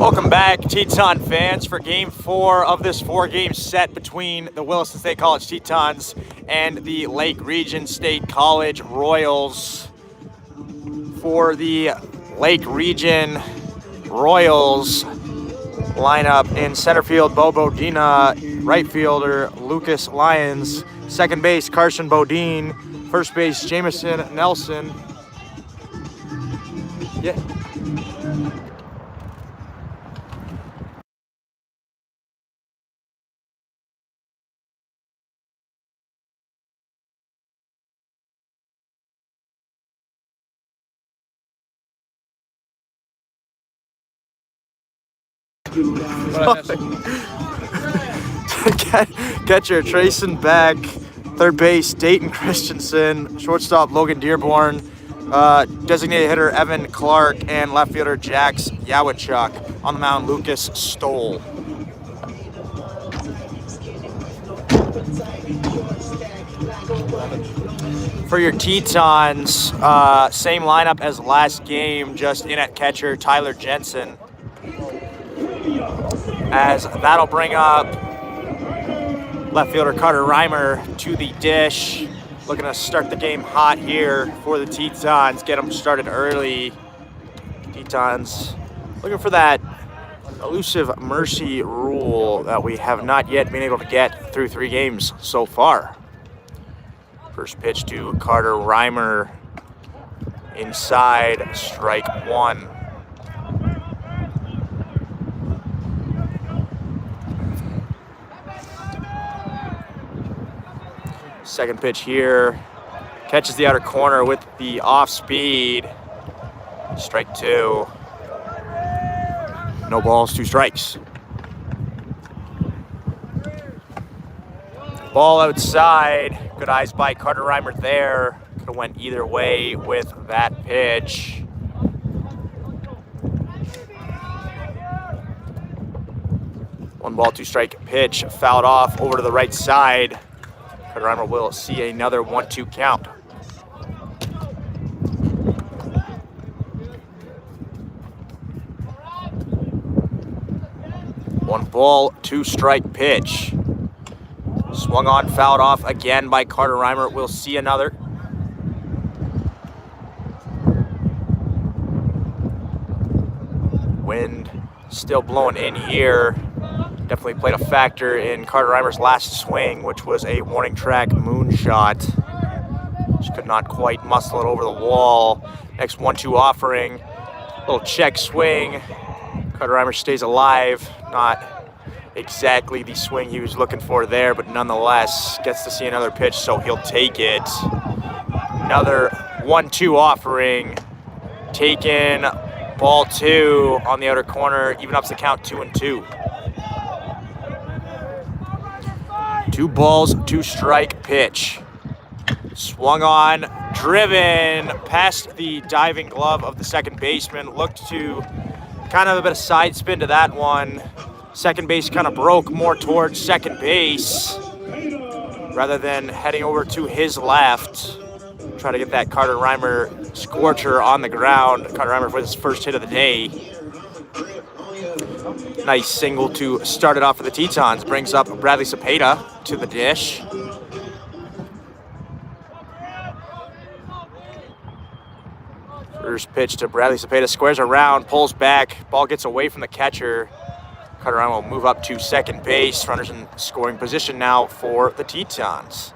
Welcome back, Teton fans, for Game 4 of this 4-game set between the Williston State College Tetons and the Lake Region State College Royals. For the Lake Region Royals lineup, in center field, Bo Bodina, right fielder, Lucas Lyons, second base, Carson Bodine, first base, Jamison Nelson. Yeah. Catcher Trayson Beck, third base Dayton Christensen, shortstop Logan Dearborn, designated hitter Evan Clark, and left fielder Jax Yawachuk. On the mound, Lucas Stoll. For your Tetons, same lineup as last game, just in at catcher Tyler Jensen. As that'll bring up left fielder Carter Reimer to the dish. Looking to start the game hot here for the Tetons, get them started early. Tetons looking for that elusive mercy rule that we have not yet been able to get through 3 games so far. First pitch to Carter Reimer, inside, strike 1. Second pitch here, catches the outer corner with the off speed, strike 2. No balls, 2 strikes. Ball outside, good eyes by Carter Reimer there. Could have went either way with that pitch. One ball, 2 strike pitch, fouled off over to the right side. Carter Reimer will see another 1-2 count. One ball, 2 strike pitch. Swung on, fouled off again by Carter Reimer. We'll see another. Wind still blowing in here. Definitely played a factor in Carter Reimer's last swing, which was a warning track moonshot. Just could not quite muscle it over the wall. Next 1-2 offering. Little check swing. Carter Reimer stays alive. Not exactly the swing he was looking for there, but nonetheless gets to see another pitch, so he'll take it. Another 1-2 offering. Taken, ball 2 on the outer corner. Even ups the count 2-2. 2 balls, 2 strike pitch. Swung on, driven past the diving glove of the second baseman. Looked to kind of a bit of side spin to that one. Second base kind of broke more towards second base rather than heading over to his left. Try to get that Carter Reimer scorcher on the ground. Carter Reimer for his first hit of the day. Nice single to start it off for the Tetons. Brings up Bradley Cepeda to the dish. First pitch to Bradley Cepeda, squares around, pulls back, ball gets away from the catcher. Carter Reimer will move up to second base. Runners in scoring position now for the Tetons.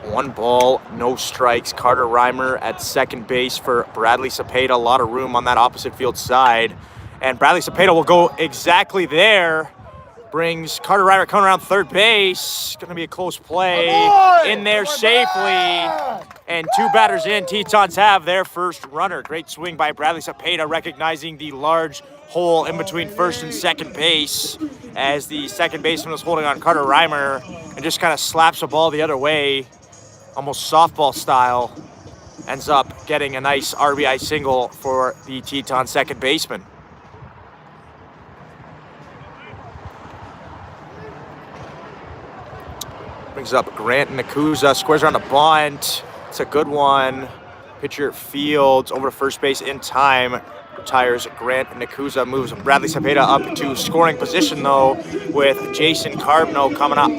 One ball, no strikes. Carter Reimer at second base for Bradley Cepeda. A lot of room on that opposite field side. And Bradley Cepeda will go exactly there. Brings Carter Reimer coming around third base. Going to be a close play. In there safely. And 2 batters in. Tetons have their first runner. Great swing by Bradley Cepeda, recognizing the large hole in between first and second base as the second baseman was holding on Carter Reimer and just kind of slaps a ball the other way, almost softball style. Ends up getting a nice RBI single for the Teton second baseman. Brings up Grant Nakuza, squares around a bunt. It's a good one. Pitcher fields over to first base in time. Retires Grant Nakuza, moves Bradley Cepeda up to scoring position though, with Jason Carbno coming up.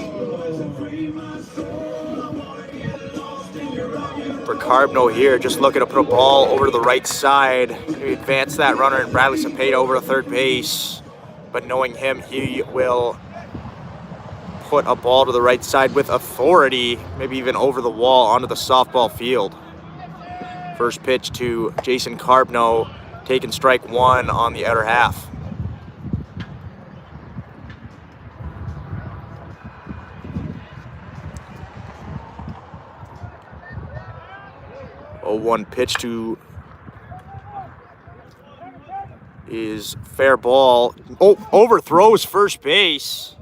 For Carbno here, just looking to put a ball over to the right side. Maybe advance that runner and Bradley Cepeda over to third base. But knowing him, he will put a ball to the right side with authority, maybe even over the wall onto the softball field. First pitch to Jason Carbno, taking strike one on the outer half. Oh, 1 pitch to is fair ball. Oh, overthrows first base.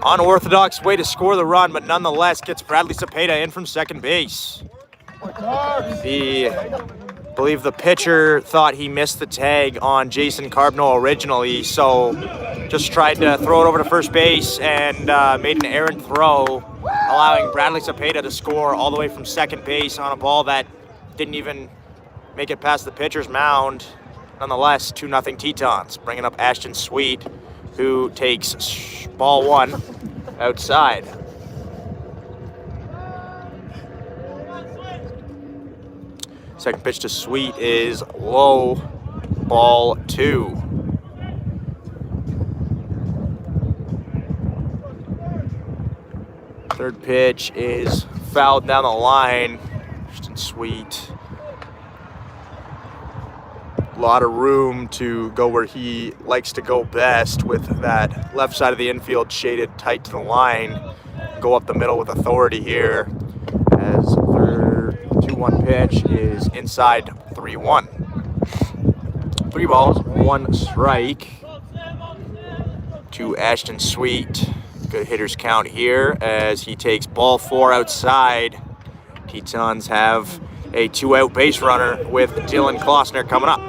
Unorthodox way to score the run, but nonetheless gets Bradley Cepeda in from second base. I believe the pitcher thought he missed the tag on Jason Carbno originally, so just tried to throw it over to first base and made an errant throw, allowing Bradley Cepeda to score all the way from second base on a ball that didn't even make it past the pitcher's mound. Nonetheless, 2-0 Tetons, bringing up Ashton Sweet, who takes ball one outside. Second pitch to Sweet is low, ball 2. Third pitch is fouled down the line. Ashton Sweet. A lot of room to go where he likes to go best, with that left side of the infield shaded tight to the line. Go up the middle with authority here, as their 2-1 pitch is inside 3-1. 3 balls, 1 strike to Ashton Sweet. Good hitter's count here as he takes ball 4 outside. Tetons have a 2-out base runner with Dylan Klossner coming up.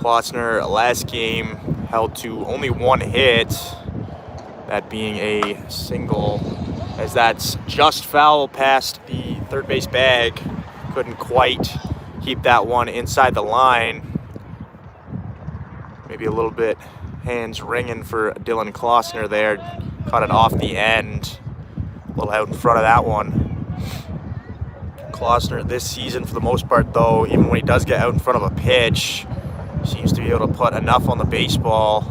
Klossner last game held to only 1 hit, that being a single, as that's just foul past the third base bag. Couldn't quite keep that one inside the line. Maybe a little bit hands ringing for Dylan Klossner there. Caught it off the end, a little out in front of that one. Klossner this season, for the most part though, even when he does get out in front of a pitch, seems to be able to put enough on the baseball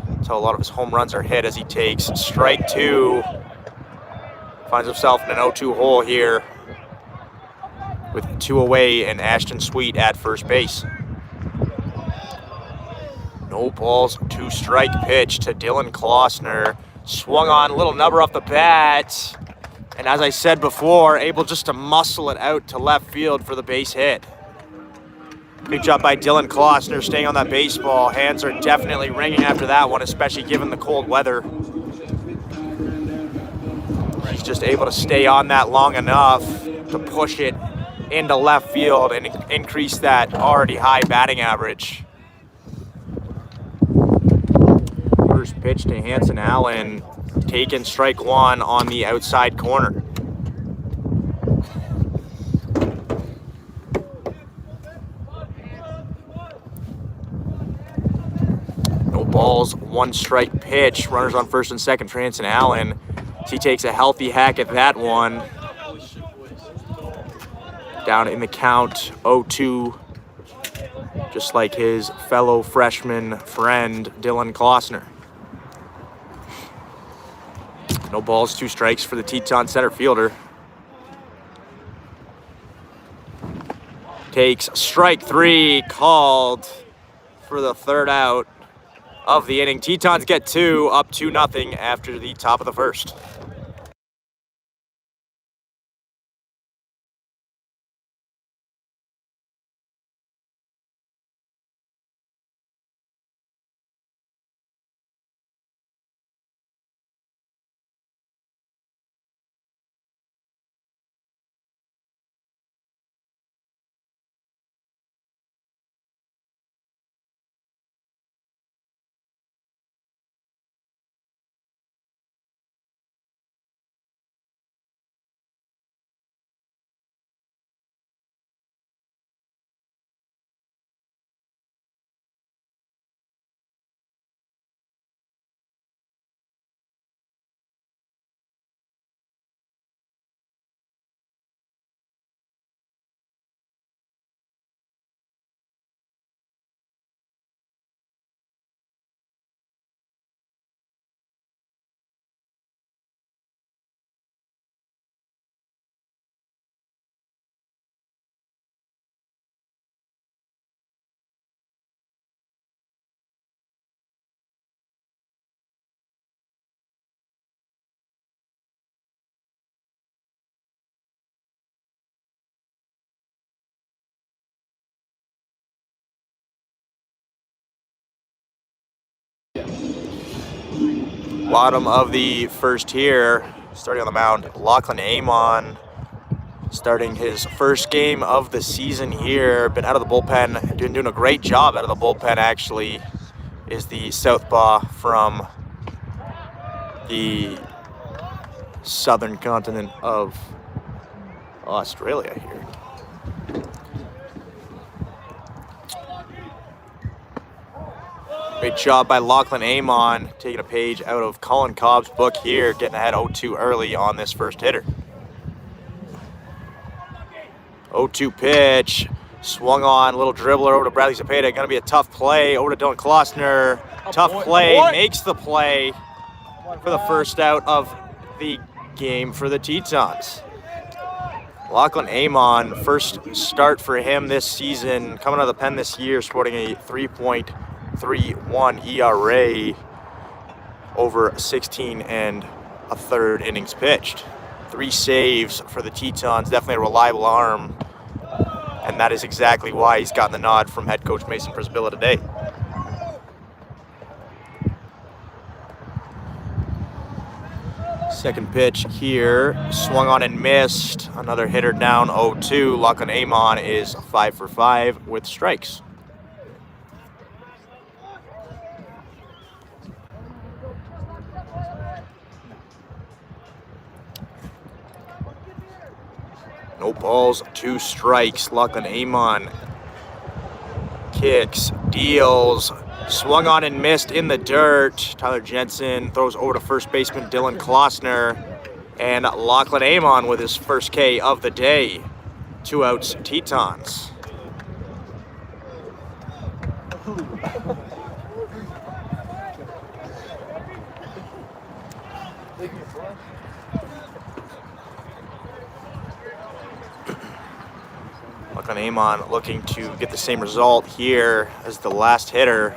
until a lot of his home runs are hit, as he takes strike 2. Finds himself in an 0-2 hole here with 2 away and Ashton Sweet at first base. No balls, 2 strike pitch to Dylan Klossner. Swung on, a little number off the bat. And as I said before, able just to muscle it out to left field for the base hit. Big job by Dylan Klossner staying on that baseball. Hands are definitely ringing after that one, especially given the cold weather. He's just able to stay on that long enough to push it into left field and increase that already high batting average. First pitch to Hanson Allen, taken strike 1 on the outside corner. No balls, 1 strike pitch. Runners on first and second for Hanson Allen. He takes a healthy hack at that one. Down in the count, 0-2. Just like his fellow freshman friend, Dylan Klossner. No balls, 2 strikes for the Teton center fielder. Takes strike 3, called for the 3rd out of the inning. Tetons get 2, up 2-0 after the top of the 1st. Bottom of the first here, starting on the mound, Lachlan Amon, starting his first game of the season here. Been out of the bullpen, doing a great job out of the bullpen, actually, is the southpaw from the southern continent of Australia here. Great job by Lachlan Amon, taking a page out of Colin Cobb's book here, getting ahead 0-2 early on this first hitter. 0-2 pitch, swung on, little dribbler over to Bradley Cepeda. Going to be a tough play over to Dylan Klossner. Tough play, makes the play for the first out of the game for the Tetons. Lachlan Amon, first start for him this season, coming out of the pen this year, sporting a 3.31 ERA over 16 1/3 innings pitched. 3 saves for the Tetons, definitely a reliable arm, and that is exactly why he's gotten the nod from head coach Mason Prisbilla today. Second pitch here, swung on and missed. Another hitter down 0-2. Lachlan Amon is 5 for 5 with strikes. No balls, 2 strikes. Lachlan Amon kicks, deals, swung on and missed in the dirt. Tyler Jensen throws over to first baseman Dylan Klossner, and Lachlan Amon with his first K of the day. 2 outs, Tetons. Lachlan Amon looking to get the same result here as the last hitter.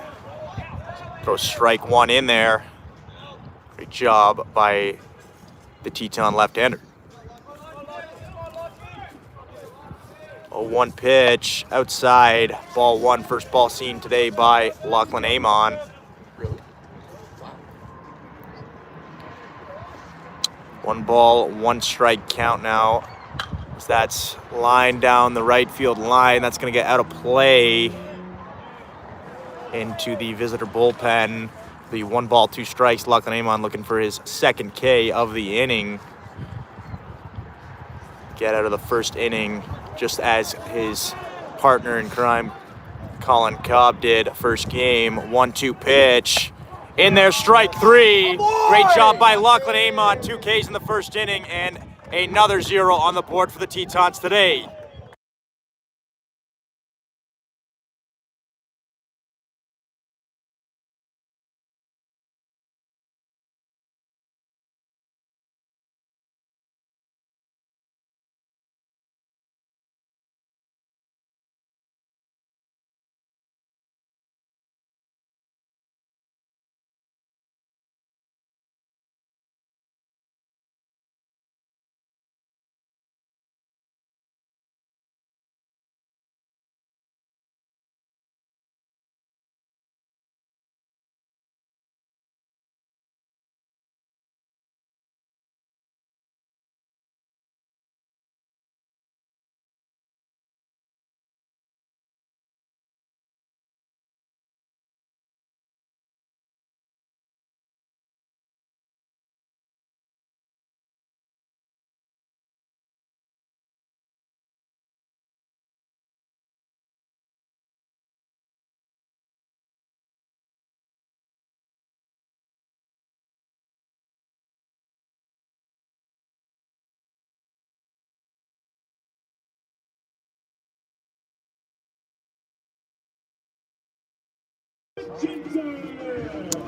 Throws strike 1 in there. Great job by the Teton left-hander. 0-1 pitch outside, ball 1, first ball seen today by Lachlan Amon. One ball, 1 strike count now. That's line down the right field line. That's going to get out of play into the visitor bullpen. The 1 ball, 2 strikes. Lachlan Amon looking for his second K of the inning. Get out of the first inning just as his partner in crime, Colin Cobb, did first game. 1-2 pitch. In there, strike 3. Great job by Lachlan Amon. 2 Ks in the first inning and another 0 on the board for the Tetons today.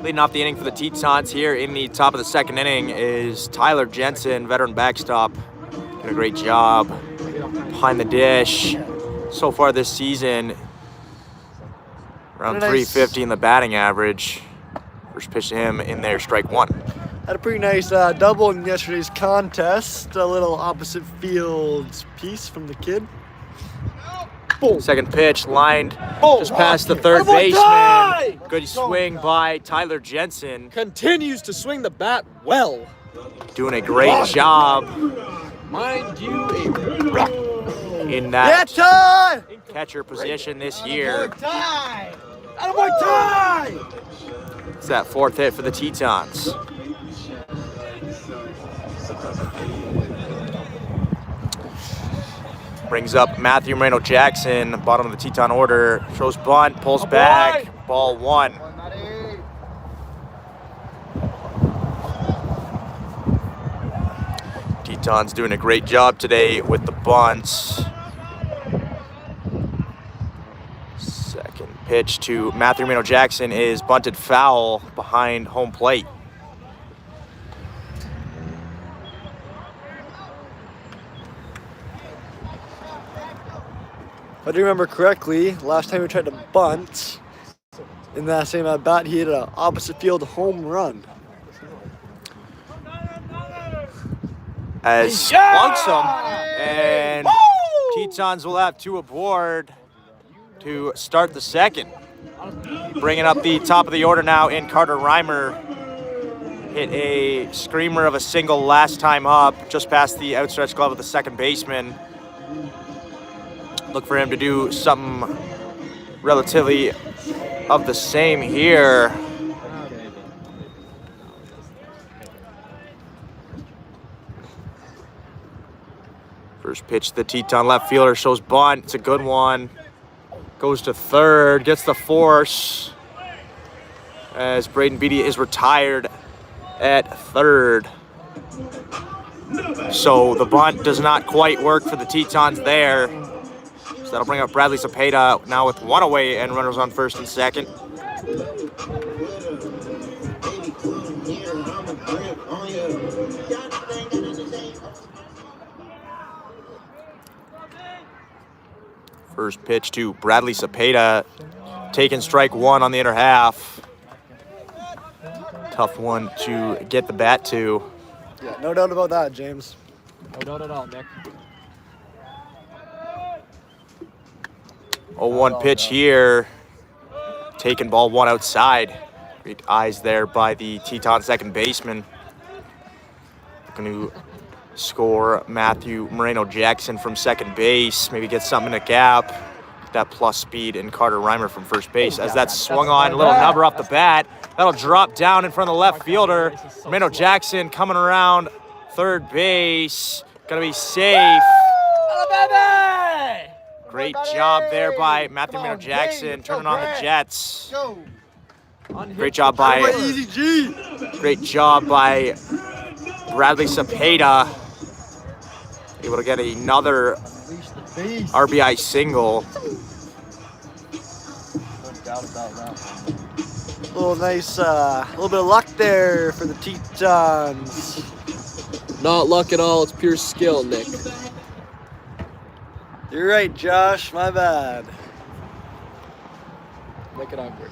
Leading off the inning for the Tetons here in the top of the second inning is Tyler Jensen, veteran backstop. Doing a great job behind the dish. So far this season, around 350 in the batting average. First pitch to him in there, strike 1. Had a pretty nice double in yesterday's contest. A little opposite fields piece from the kid. Second pitch lined Boom. just past the third baseman. Good swing by Tyler Jensen. Continues to swing the bat well. Doing a great job Mind you, in that tie! catcher position this year. Tie! Attaboy tie! It's that fourth hit for the Tetons. Brings up Matthew Moreno-Jackson, bottom of the Teton order. Throws bunt, pulls back, ball one. Teton's doing a great job today with the bunts. Second pitch to Matthew Moreno-Jackson is bunted foul behind home plate. If I do remember correctly, last time we tried to bunt, in that same at bat, he hit an opposite field home run. As slunks him, and Tetons will have two aboard to start the second. Bringing up the top of the order now in Carter Reimer. Hit a screamer of a single last time up, just past the outstretched glove of the second baseman. Look for him to do something relatively of the same here. First pitch to the Teton left fielder, shows bunt. It's a good one. Goes to third, gets the force as Braden Beatty is retired at third. So the bunt does not quite work for the Tetons there. So that'll bring up Bradley Cepeda now with one away and runners on first and second. First pitch to Bradley Cepeda, taking strike one on the inner half. Tough one to get the bat to. Yeah, no doubt about that, James. No doubt at all, Nick. 0-1 pitch here. Taking ball one outside. Great eyes there by the Teton second baseman. Looking to score Matthew Moreno-Jackson from second base. Maybe get something in a gap. That plus speed in Carter Reimer from first base. As that's swung on, a little number off the bat. That'll drop down in front of the left fielder. Moreno-Jackson coming around third base. Gonna be safe. Great job there by Matthew Moreno-Jackson, turning on the Jets. Great job by Bradley Cepeda. Able to get another RBI single. Little nice, little bit of luck there for the Tetons. Not luck at all, it's pure skill, Nick. You're right, Josh. My bad. Make it awkward.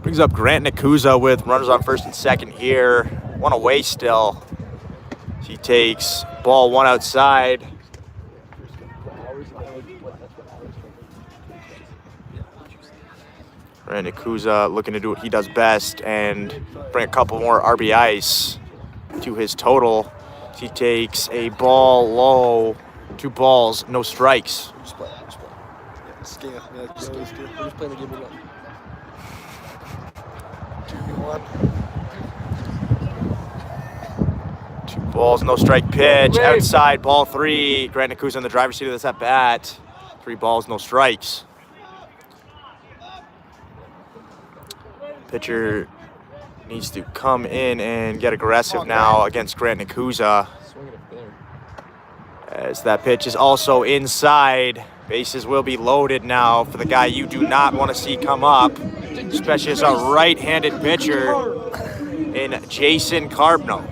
Brings up Grant Nakuza with runners on first and second here. One away still. He takes ball one outside. Grant Nakuza looking to do what he does best and bring a couple more RBIs to his total. He takes a ball low, 2 balls, no strikes. Just play. Yeah, scale. Yeah, We're just playing the game we love. 2 balls, no strike pitch. Outside, ball 3. Grant Nakuza in the driver's seat of this at bat. 3 balls, no strikes. Pitcher needs to come in and get aggressive now against Grant Nakuza. As that pitch is also inside. Bases will be loaded now for the guy you do not want to see come up, especially as a right-handed pitcher in Jason Carbno.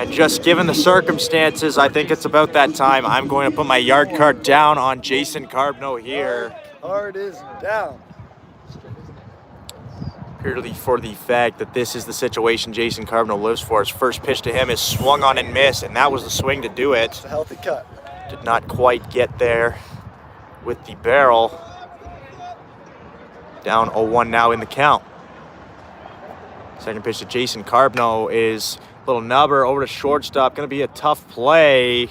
And just given the circumstances, I think it's about that time. I'm going to put my yard card down on Jason Carbno here. Card is down. Purely for the fact that this is the situation Jason Carbno lives for. His first pitch to him is swung on and missed, and that was the swing to do it. It's a healthy cut. Did not quite get there with the barrel. Down 0-1 now in the count. Second pitch to Jason Carbno is a little nubber over to shortstop. Going to be a tough play.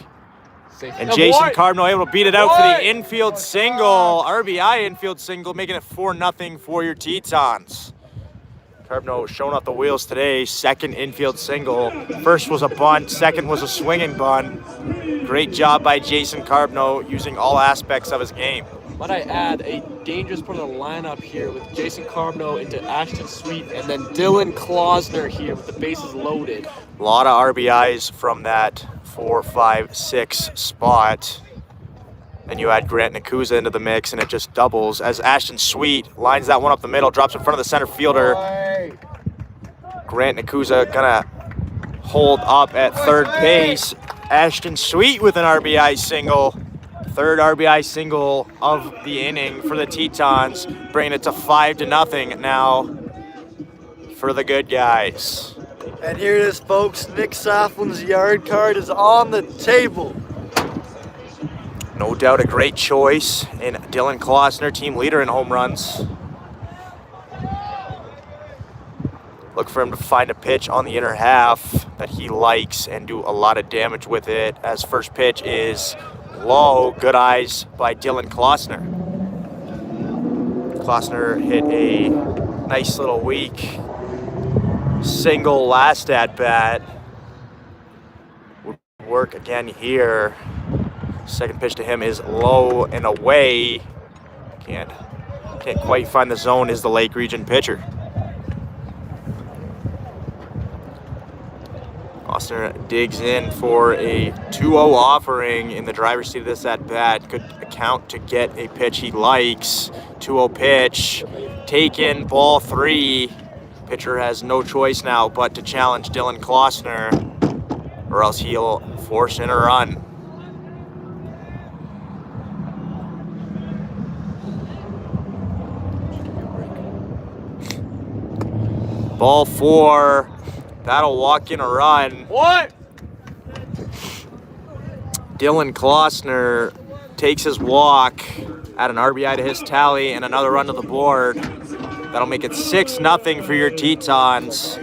And Jason Carbno able to beat it out for the infield single. RBI infield single, making it 4-0 for your Tetons. Carbno showing off the wheels today. Second infield single. First was a bunt. Second was a swinging bunt. Great job by Jason Carbno using all aspects of his game. Might I add a dangerous part of the lineup here with Jason Carbno into Ashton Sweet and then Dylan Klausner here with the bases loaded. A lot of RBIs from that 4, 5, 6 spot. And you add Grant Nakuza into the mix, and it just doubles as Ashton Sweet lines that one up the middle, drops in front of the center fielder. Grant Nakuza gonna hold up at third base. Ashton Sweet with an RBI single. Third RBI single of the inning for the Tetons, bringing it to 5-0 now for the good guys. And here it is, folks. Nick Saflin's yard card is on the table. No doubt a great choice in Dylan Klausner, team leader in home runs. Look for him to find a pitch on the inner half that he likes and do a lot of damage with it, as first pitch is low. Good eyes by Dylan Klausner. Klausner hit a nice little weak single last at bat. Would work again here. Second pitch to him is low and away. Can't quite find the zone, is the Lake Region pitcher. Klausner digs in for a 2-0 offering in the driver's seat of this at bat. Good account to get a pitch he likes. 2-0 pitch, taken, ball 3. Pitcher has no choice now but to challenge Dylan Klausner, or else he'll force in a run. Ball 4. That'll walk in a run. What? Dylan Klausner takes his walk, add an RBI to his tally, and another run to the board. That'll make it 6-0 for your Tetons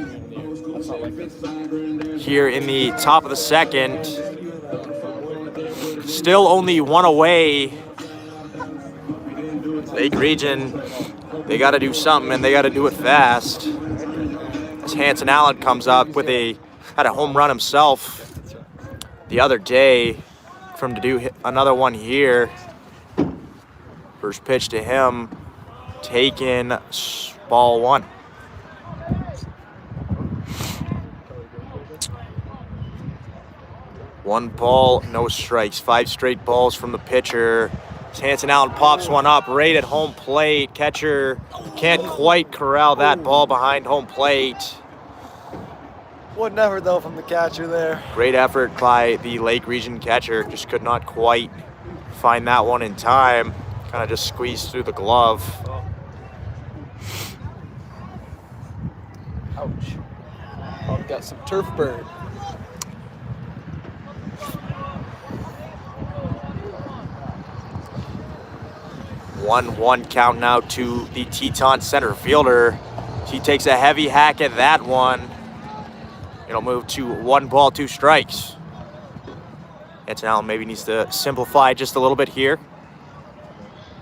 here in the top of the second. Still only one away. Lake Region, they got to do something, and they got to do it fast. As Hanson Allen comes up with had a home run himself the other day for him to do another one here. First pitch to him, taken, ball 1. One ball, no strikes. 5 straight balls from the pitcher. Hanson Allen pops one up right at home plate. Catcher can't quite corral that ball behind home plate. What an effort, though, from the catcher there. Great effort by the Lake Region catcher. Just could not quite find that one in time. Kind of just squeezed through the glove. Ouch. Oh, got some turf burn. One count now to the Teton center fielder. He takes a heavy hack at that one. It'll move to 1 ball, 2 strikes. Hanson Allen maybe needs to simplify just a little bit here.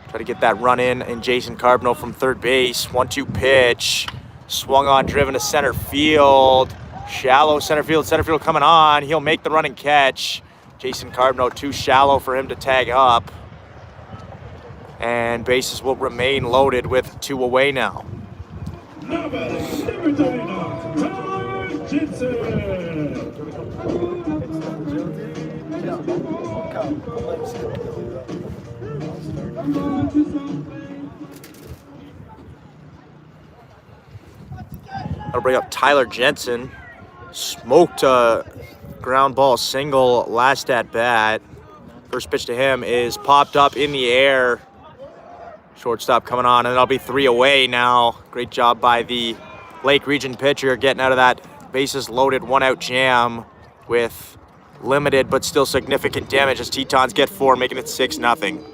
Try to get that run in Jason Carbno from third base. 1-2 pitch. Swung on, driven to center field. Shallow center field coming on. He'll make the run and catch. Jason Carbno too shallow for him to tag up. And bases will remain loaded with 2 away now. That'll bring up Tyler Jensen. Smoked a ground ball single last at bat. First pitch to him is popped up in the air. Shortstop coming on, and it'll be 3 away now. Great job by the Lake Region pitcher getting out of that bases loaded 1-out jam with limited but still significant damage as Tetons get 4, making it 6-0.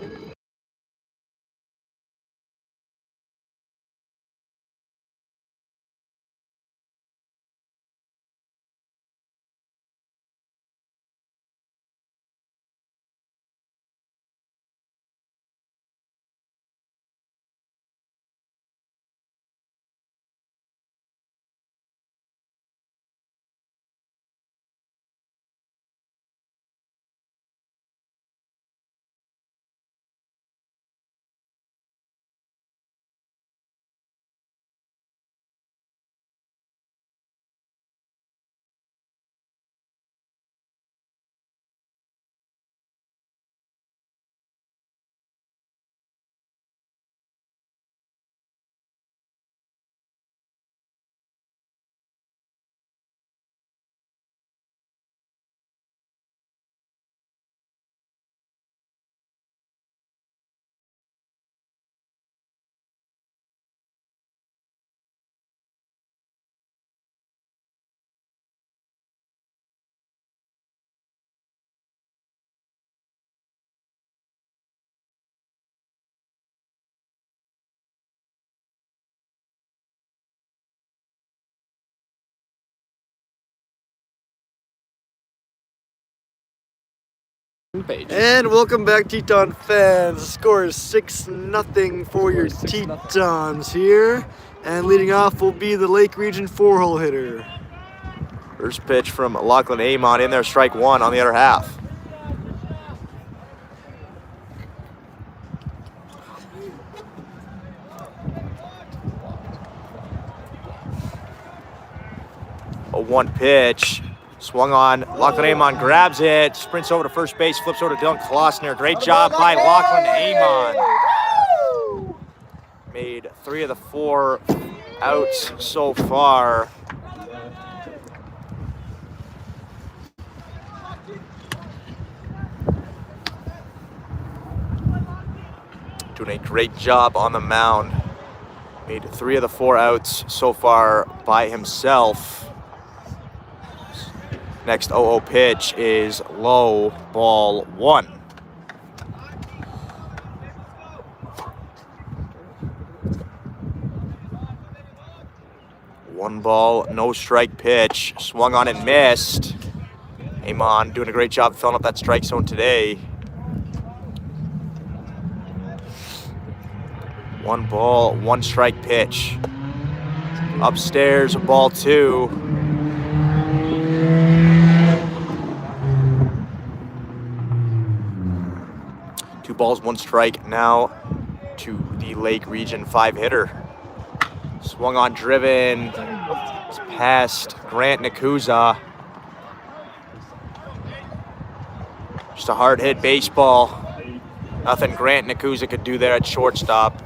And welcome back, Teton fans. The score is 6-0 for your Tetons here. And leading off will be the Lake Region 4-hole hitter. First pitch from Lachlan Amon in there, strike 1 on the other half. A 1 pitch. Swung on, Lachlan Amon grabs it, sprints over to first base, flips over to Dylan Klossner. Great job by Lachlan Amon. Made 3 of the 4 outs so far. Doing a great job on the mound. Made 3 of the 4 outs so far by himself. Next 0-0 pitch is low, ball 1. One ball, no strike pitch. Swung on and missed. Amon doing a great job filling up that strike zone today. 1 ball, 1 strike pitch. Upstairs, ball 2. 2 balls, 1 strike now to the Lake Region 5 hitter. Swung on, driven. It's past Grant Nakuza. Just a hard hit baseball. Nothing Grant Nakuza could do there at shortstop.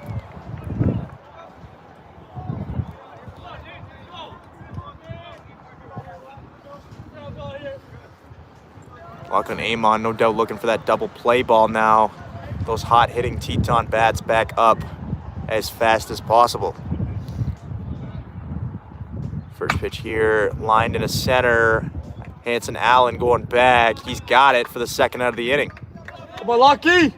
Lachlan Amon, no doubt looking for that double play ball now. Those hot hitting Teton bats back up as fast as possible. First pitch here, lined into center. Hanson Allen going back. He's got it for the 2nd out of the inning. Come on, Lockie!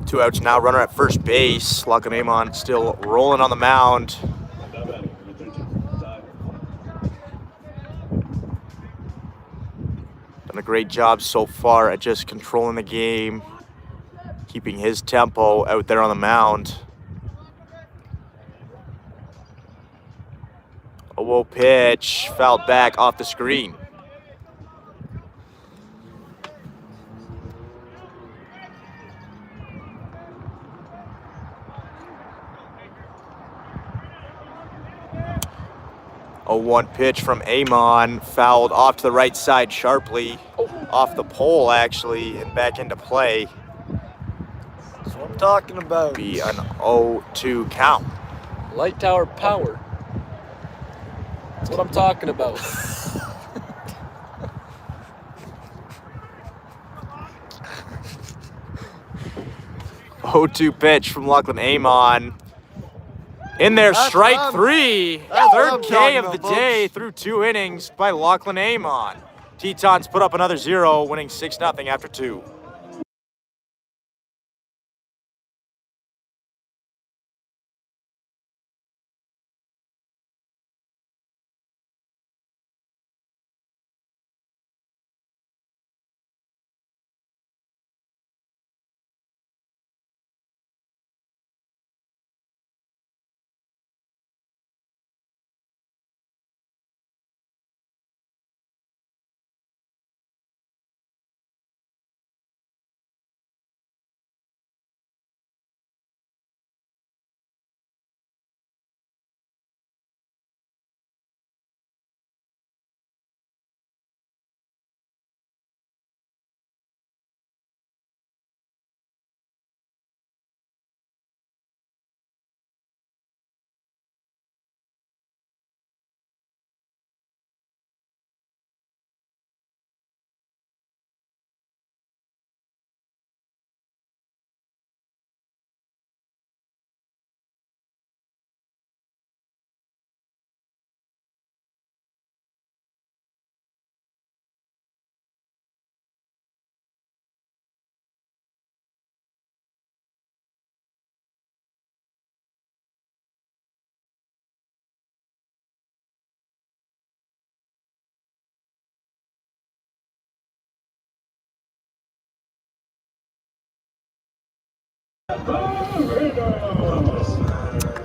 Two outs now, runner at first base. Lachlan Amon still rolling on the mound. Done a great job so far at just controlling the game, keeping his tempo out there on the mound. A low pitch, fouled back off the screen. A 1 pitch from Amon, fouled off to the right side sharply, off the pole actually, and back into play. That's what I'm talking about. Be an 0-2 count. Light tower power. That's what I'm talking about. 0-2 pitch from Lachlan Amon. In there, That's strike what I'm- 3. that's what I'm Third K talking of the about, day folks. through 2 innings by Lachlan Amon. Tetons put up another 0, winning 6-0 after 2.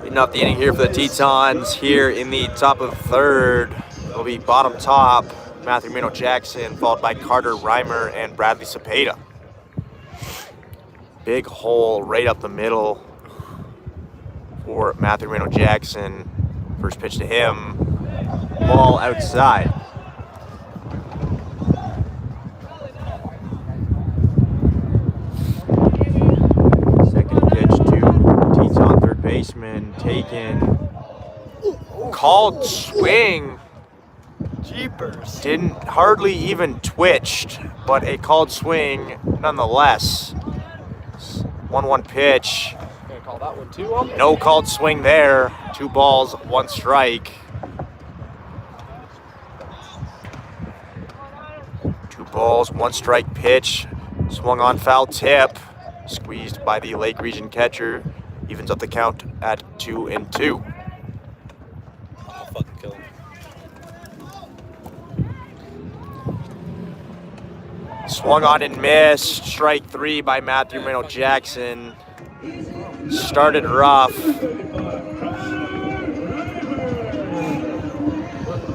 Leading off the inning here for the Tetons here in the top of the third. It'll be bottom top, Matthew Mino Jackson, followed by Carter Reimer and Bradley Cepeda. Big hole right up the middle for Matthew Mino Jackson. First pitch to him, ball outside. Second pitch to Teton, third baseman, taken. Called swing. Jeepers. Didn't hardly even twitched, but a called swing nonetheless. 1-1 pitch. Gonna call that one too. No called swing there. 2 balls, 1 strike. 2 balls, 1 strike pitch. Swung on foul tip. Squeezed by the Lake Region catcher. Evens up the count at 2-2. I'll fucking kill him. Swung on and missed. Strike 3 by Matthew Mino Jackson. Started rough.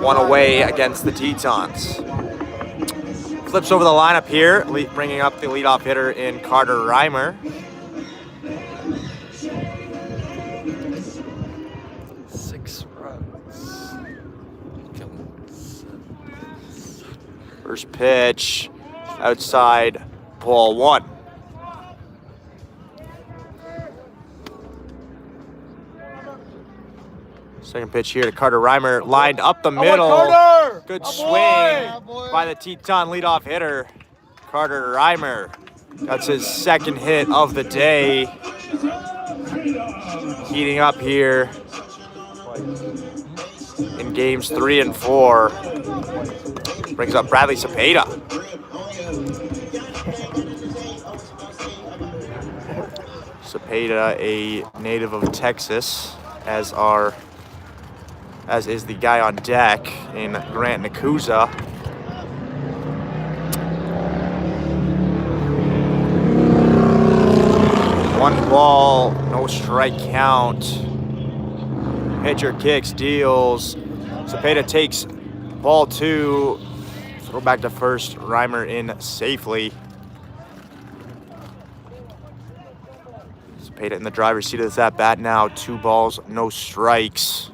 1 away against the Tetons. Flips over the lineup here, bringing up the leadoff hitter in Carter Reimer. Six runs. First pitch, outside, ball 1. Second pitch here to Carter Reimer, lined up the middle. Carter! Good My swing boy! by the Teton leadoff hitter, Carter Reimer. That's his second hit of the day. Heating up here in games 3 and 4. Brings up Bradley Cepeda. Cepeda, a native of Texas, as is the guy on deck in Grant Nakuza. One ball, no strike count. Pitcher kicks, deals. Cepeda takes ball 2. Throw back to first, Reimer in safely. Cepeda in the driver's seat of this at-bat now. 2 balls, no strikes.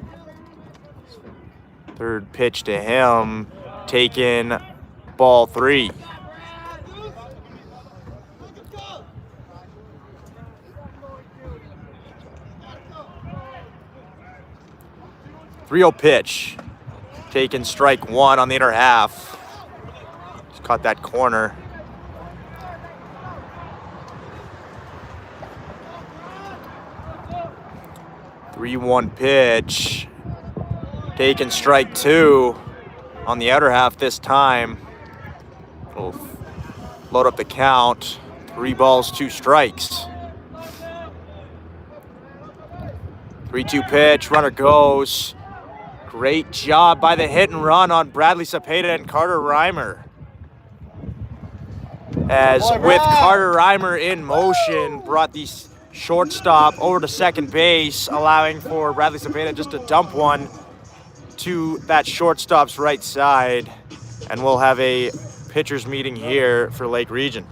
Third pitch to him, taken, ball 3. Three-0 pitch. taking strike one on the inner half. Just caught that corner. Three-one pitch. Taking strike two on the outer half this time. We'll load up the count. 3 balls, 2 strikes. 3-2 pitch, runner goes. Great job by the hit and run on Bradley Cepeda and Carter Reimer. As with Carter Reimer in motion, brought the shortstop over to second base, allowing for Bradley Cepeda just to dump one to that shortstop's right side. And we'll have a pitchers meeting here for Lake Region.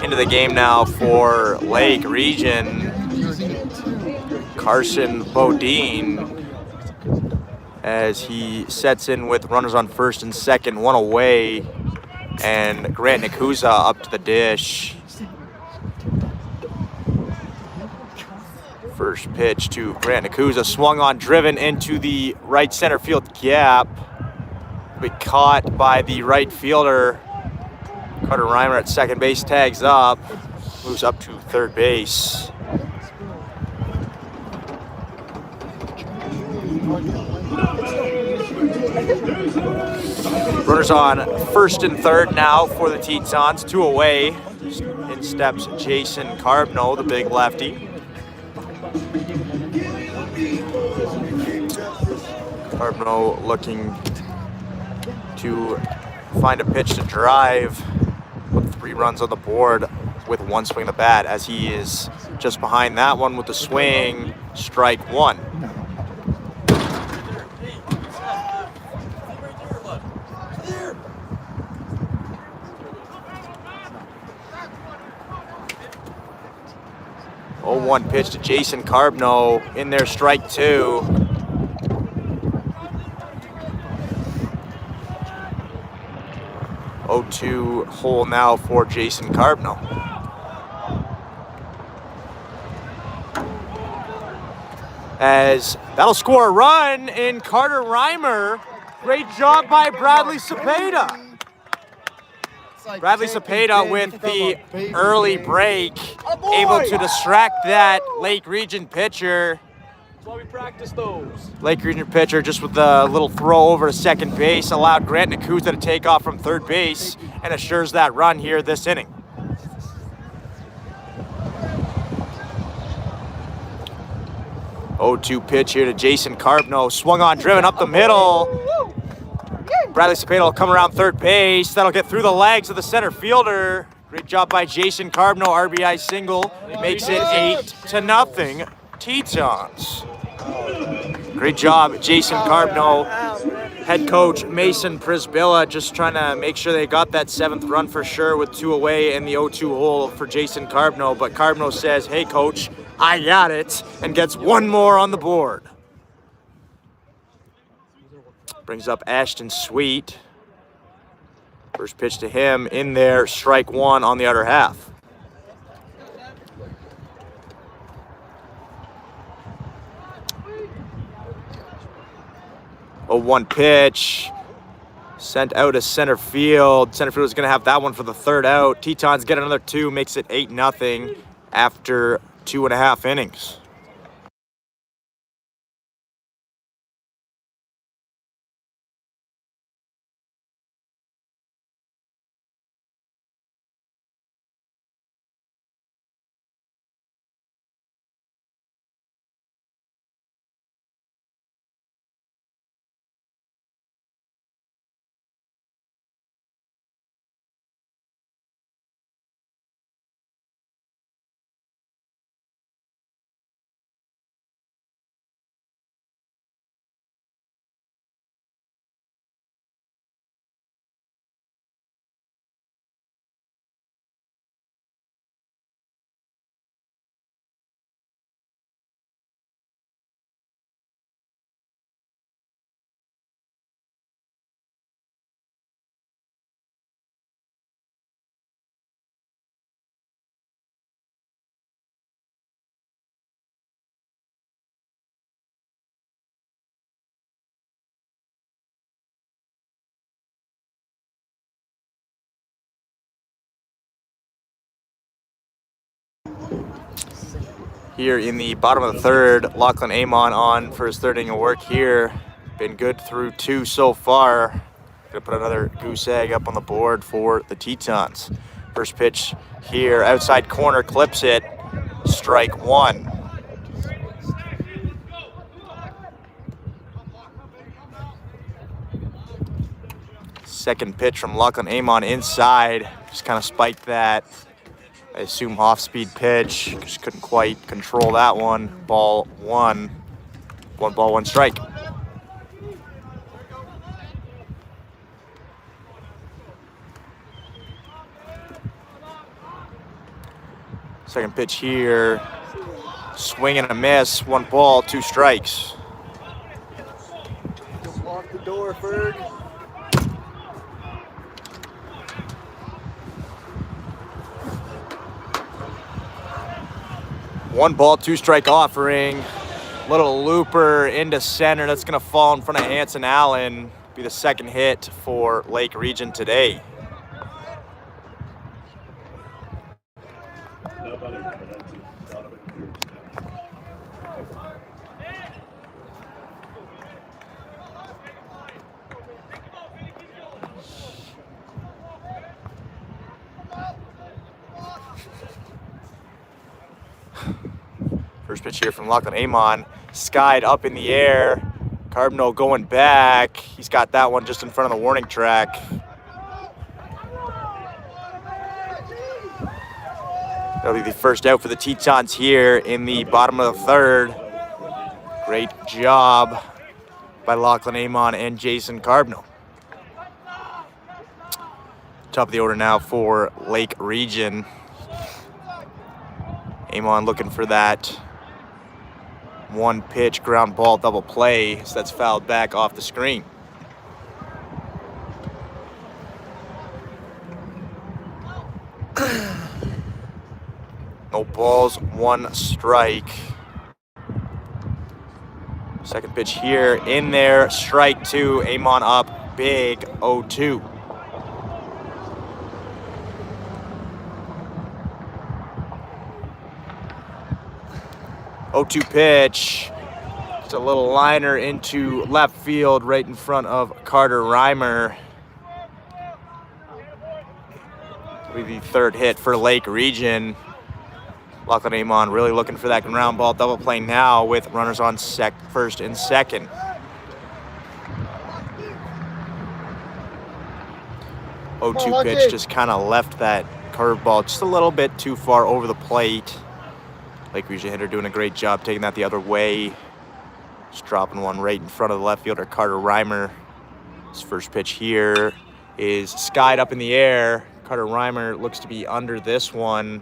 Into the game now for Lake Region. Carson Bodine, as he sets in with runners on first and second, 1 away, and Grant Nakuza up to the dish. First pitch to Grant Nakuza, swung on, driven into the right center field gap, but caught by the right fielder. Carter Reimer at second base, tags up, moves up to third base. Runners on first and third now for the Tetons, 2 away. In steps Jason Carbno, the big lefty. Carbno looking to find a pitch to drive. Put 3 runs on the board with 1 swing of the bat, as he is just behind that one with the swing. Strike 1. Oh, 1 pitch to Jason Carbno, in there, strike 2. Oh, 2 hole now for Jason Carbno. As that'll score a run in Carter Reimer. Great job by Bradley Cepeda. Bradley Cepeda with the early break, able to distract that Lake Region pitcher. That's why we practice those. Lake Region pitcher just with a little throw over to second base, allowed Grant Nakuza to take off from third base and assures that run here this inning. Oh, 2 pitch here to Jason Carbno, swung on, driven up the middle. Bradley Cepeda will come around third base. That'll get through the legs of the center fielder. Great job by Jason Carbno, RBI single. Makes it 8-0. Tetons. Great job, Jason Carbno. Head coach Mason Prisbilla just trying to make sure they got that 7th run for sure with 2 away in the 0-2 hole for Jason Carbno. But Carbno says, hey coach, I got it, and gets 1 more on the board. Brings up Ashton Sweet. First pitch to him in there, strike 1 on the other half. 0-1 pitch. Sent out to center field. Center field is going to have that one for the 3rd out. Tetons get another 2, makes it 8-0 after 2.5 innings. Here in the bottom of the 3rd, Lachlan Amon on for his 3rd inning of work here. Been good through 2 so far. Gonna put another goose egg up on the board for the Tetons. First pitch here, outside corner, clips it, strike 1. Second pitch from Lachlan Amon inside, just kind of spiked that. I assume off-speed pitch, just couldn't quite control that one. Ball 1. 1 ball, 1 strike. Second pitch here, swing and a miss. 1 ball, 2 strikes. Lock the door, Ferg. 1 ball, 2 strike offering. Little looper into center. That's going to fall in front of Hanson Allen. Be the 2nd hit for Lake Region today. First pitch here from Lachlan Amon, skied up in the air. Carbno going back. He's got that one just in front of the warning track. That'll be the 1st out for the Tetons here in the bottom of the 3rd. Great job by Lachlan Amon and Jason Carbno. Top of the order now for Lake Region. Amon looking for that 1 pitch ground ball double play, so that's fouled back off the screen. No balls, 1 strike. Second pitch here, in there, strike 2. Amon up big, 0-2. Pitch. Just a little liner into left field right in front of Carter Reimer. Will be the 3rd hit for Lake Region. Lachlan Amon really looking for that ground ball double play now with runners on 1st and 2nd. 0-2 pitch just kind of left that curveball just a little bit too far over the plate. Lake Region hitter doing a great job taking that the other way. Just dropping one right in front of the left fielder, Carter Reimer. His first pitch here is skied up in the air. Carter Reimer looks to be under this one.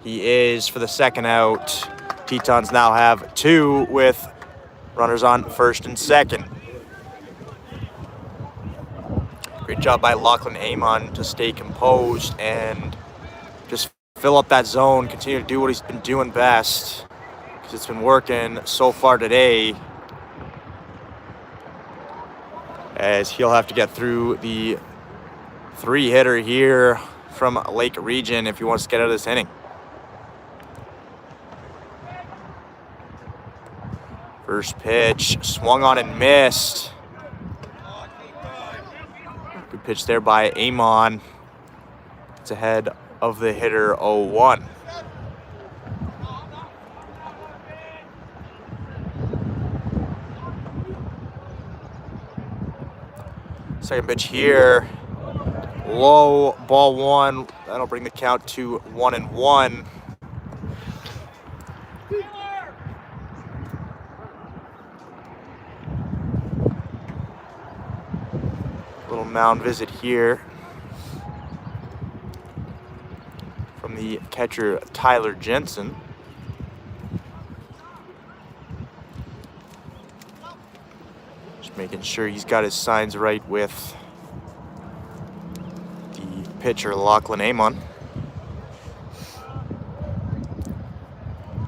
He is for the second out. Tetons now have 2 with runners on first and second. Great job by Lachlan Amon to stay composed and just fill up that zone, continue to do what he's been doing best, because it's been working so far today, as he'll have to get through the 3-hitter here from Lake Region if he wants to get out of this inning. First pitch, swung on and missed. Good pitch there by Amon. It's ahead of the hitter 0-1. Second pitch here, low, ball 1. That'll bring the count to 1-1. Little mound visit here from the catcher Tyler Jensen. Just making sure he's got his signs right with the pitcher Lachlan Amon.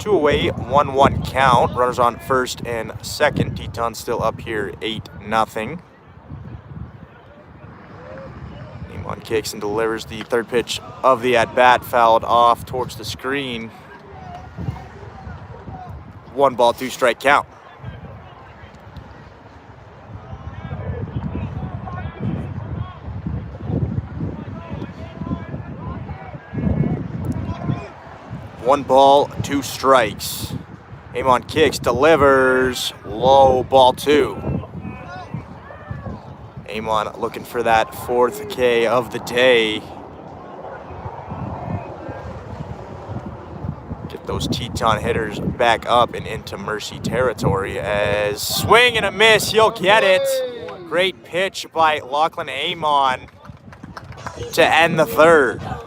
2 away, 1-1 count. Runners on first and second. Teton still up here 8-0. Amon kicks and delivers the third pitch of the at-bat, fouled off towards the screen. 1 ball, 2 strike count. One ball, 2 strikes. Amon kicks, delivers, low, ball 2. Amon looking for that 4th K of the day. Get those Teton hitters back up and into mercy territory, as swing and a miss, he'll get it. Great pitch by Lachlan Amon to end the 3rd.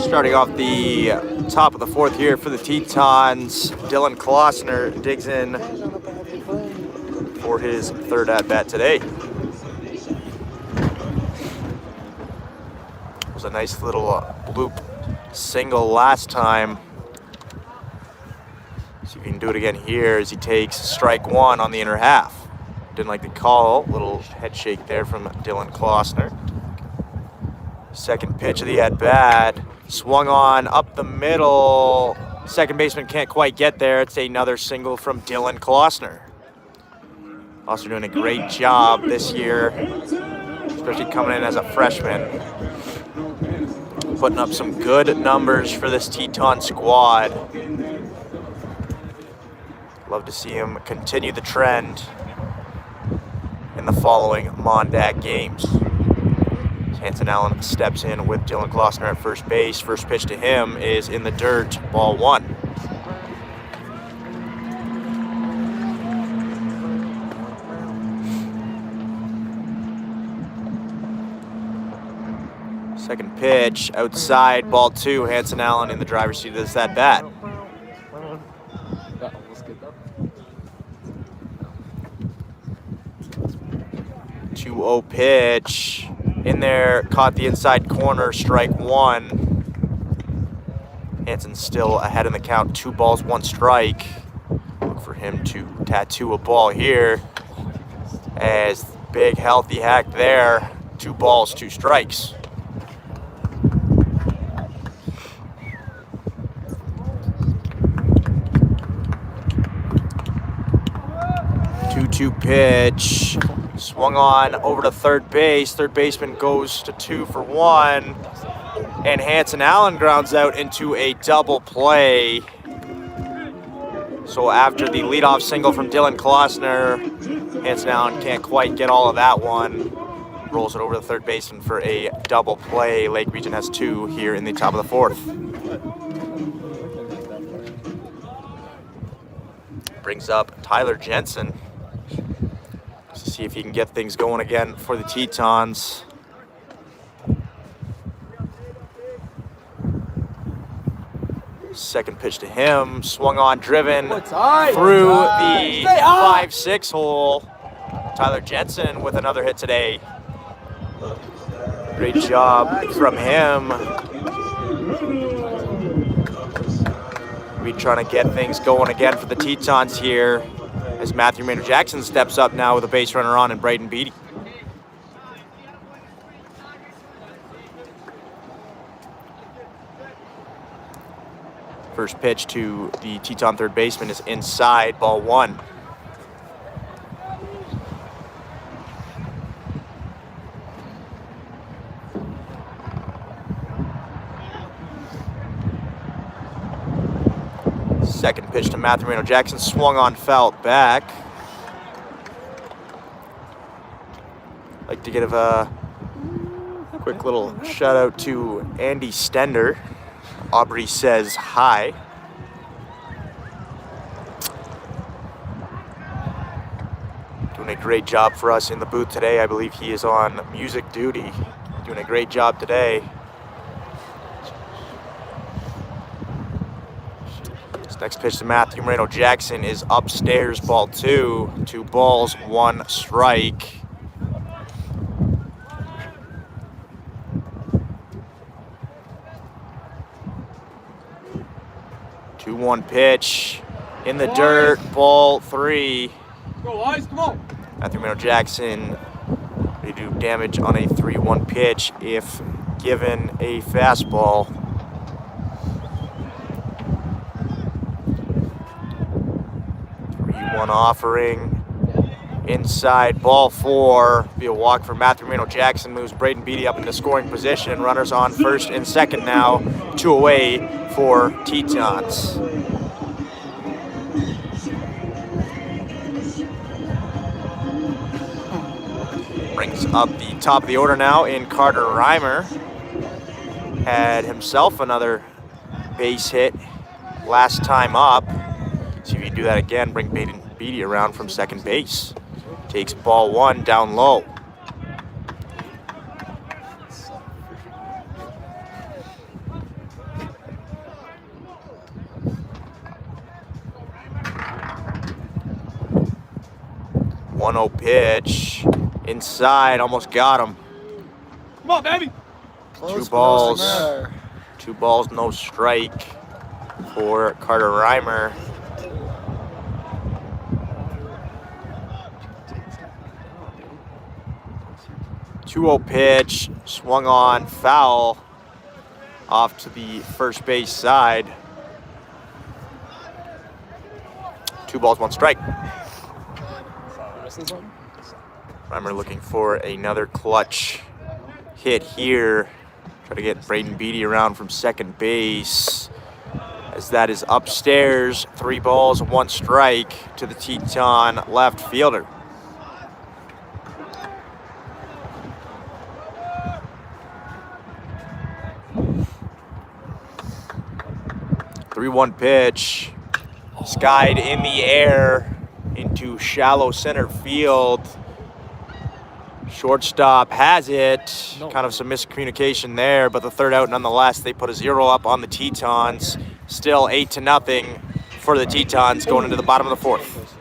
Starting off the top of the 4th here for the Tetons, Dylan Klossner digs in for his 3rd at-bat today. It was a nice little bloop single last time. See if he can do it again here as he takes strike 1 on the inner half. Didn't like the call. Little head shake there from Dylan Klossner. Second pitch of the at-bat. Swung on up the middle. Second baseman can't quite get there. It's another single from Dylan Klossner. Klossner doing a great job this year, especially coming in as a freshman. Putting up some good numbers for this Teton squad. Love to see him continue the trend in the following Mondag games. He's Hanson Allen steps in with Dylan Klossner at first base. First pitch to him is in the dirt, ball 1. Second pitch, outside, ball 2. Hanson Allen in the driver's seat of this at bat. 2-0 pitch. In there, caught the inside corner, strike 1. Hanson still ahead in the count, 2 balls, 1 strike. Look for him to tattoo a ball here. As big healthy hack there, 2 balls, 2 strikes. 2-2 pitch. Swung on over to third base. Third baseman goes to 2 for 1. And Hanson Allen grounds out into a double play. So after the leadoff single from Dylan Klossner, Hanson Allen can't quite get all of that one. Rolls it over to the third baseman for a double play. Lake Region has 2 here in the top of the 4th. Brings up Tyler Jensen to see if he can get things going again for the Tetons. Second pitch to him, swung on, driven through the 5-6 hole. Tyler Jensen with another hit today. Great job from him. We're trying to get things going again for the Tetons here as Matthew Maynard Jackson steps up now with a base runner on and Braden Beatty. First pitch to the Teton third baseman is inside, ball 1. Second pitch to Matthew Maynard Jackson, swung on, fouled back. Like to give a quick little shout out to Andy Stender. Aubrey says hi. Doing a great job for us in the booth today. I believe he is on music duty. Doing a great job today. This next pitch to Matthew Moreno Jackson is upstairs, ball 2. 2 balls, 1 strike. One pitch in the dirt, ball 3. Go, Eyes, come on. Matthew Moreno Jackson ready to do damage on a 3-1 pitch if given a fastball. 3-1 offering. Inside, ball 4. Be a walk for Matthew Moreno Jackson. Moves Braden Beatty up into scoring position. Runners on first and second now. 2 away for Tetons. Brings up the top of the order now in Carter Reimer. Had himself another base hit last time up. See if you can do that again. Bring Braden Beatty around from second base. Takes ball 1 down low. One-0 pitch. Inside, almost got him. Come on, baby. 2 balls. 2 balls, no strike for Carter Reimer. Two-0 pitch, swung on, foul, off to the first base side. 2 balls, 1 strike. Reimer looking for another clutch hit here. Try to get Braden Beatty around from second base. As that is upstairs, 3 balls, 1 strike to the Teton left fielder. 3-1 pitch. Skied in the air into shallow center field. Shortstop has it. Kind of some miscommunication there, but the third out nonetheless. They put a 0 up on the Tetons. Still 8-0 for the Tetons going into the bottom of the fourth.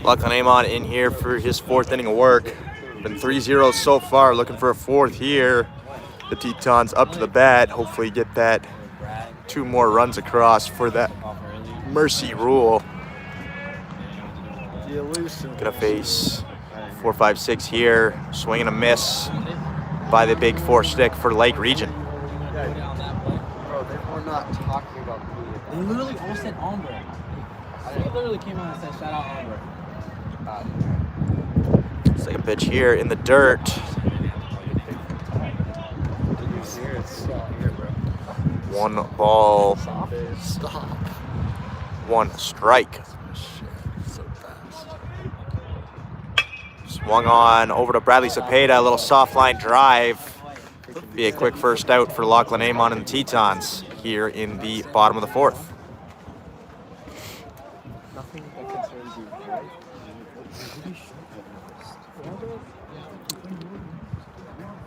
Lachlan Amon in here for his fourth inning of work. Been 3-0 so far, looking for a fourth here. The Tetons up to the bat, hopefully get that 2 more runs across for that mercy rule. Gonna face 4-5-6 here. Swing and a miss by the big 4-stick for Lake Region. Bro, we're not talking about They literally all said Ombre. He literally came out and said, shout out Ombre. Let's take a pitch here in the dirt. One ball, Stop. 1 strike. So fast. Swung on over to Bradley Cepeda, a little soft line drive. Be a quick first out for Lachlan Amon and the Tetons here in the bottom of the fourth. Nothing that concerns you, right?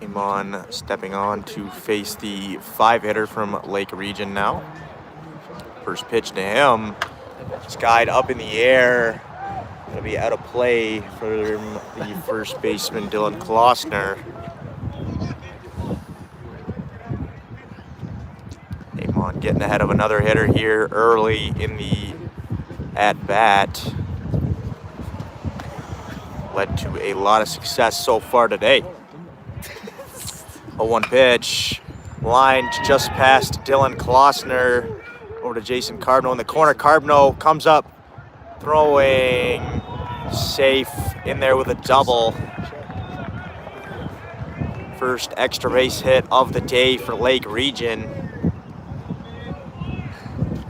Amon stepping on to face the 5-hitter from Lake Region now. First pitch to him. Skied up in the air. Gonna be out of play for the first baseman, Dylan Klossner. Amon getting ahead of another hitter here early in the at-bat. Led to a lot of success so far today. A 1 pitch. Line just past Dylan Klossner. Over to Jason Carbno in the corner. Carbno comes up, throwing safe in there with a double. First extra base hit of the day for Lake Region.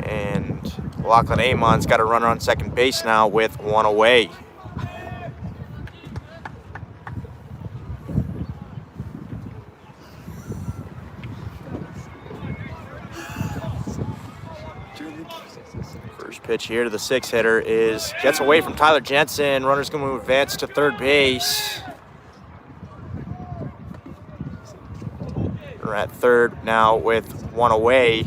And Lachlan Amon's got a runner on second base now with 1 away. First pitch here to the 6-hitter gets away from Tyler Jensen. Runner's going to advance to third base. We're at third now with 1 away.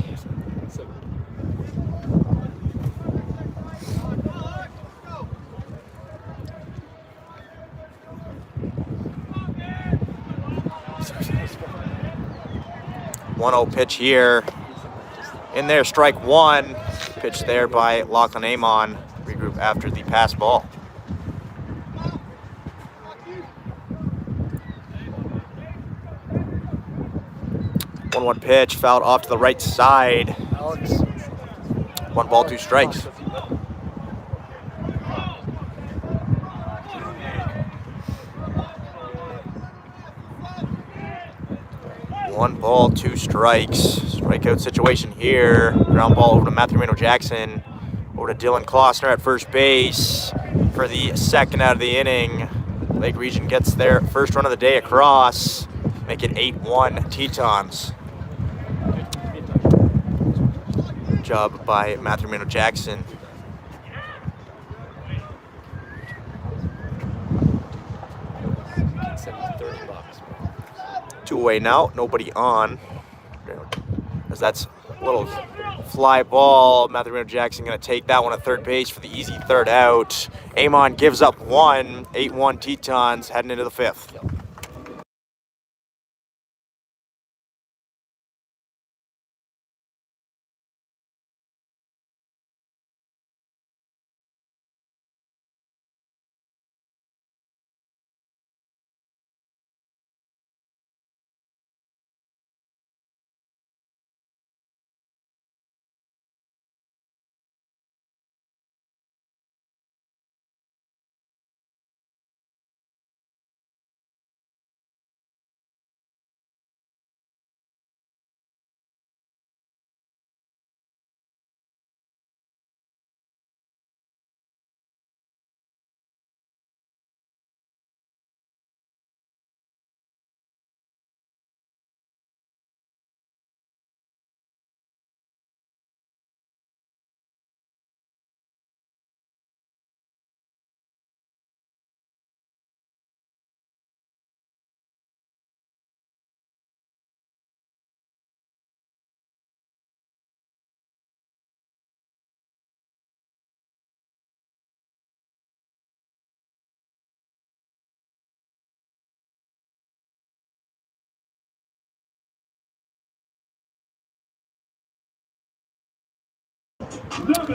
One 1-0 pitch here. In there, strike 1. Pitch there by Lachlan Amon. Regroup after the pass ball. 1-1 pitch, fouled off to the right side. 1 ball, 2 strikes. One ball, 2 strikes. Strikeout situation here. Ground ball over to Matthew Reno Jackson. Over to Dylan Klossner at first base for the second out of the inning. Lake Region gets their first run of the day across. Make it 8-1 Tetons. job by Matthew Mano Jackson. $30. Two away now, nobody on. As that's a little fly ball. Matthew Mano Jackson going to take that one at third base for the easy third out. Amon gives up one. 8-1 Tetons heading into the fifth.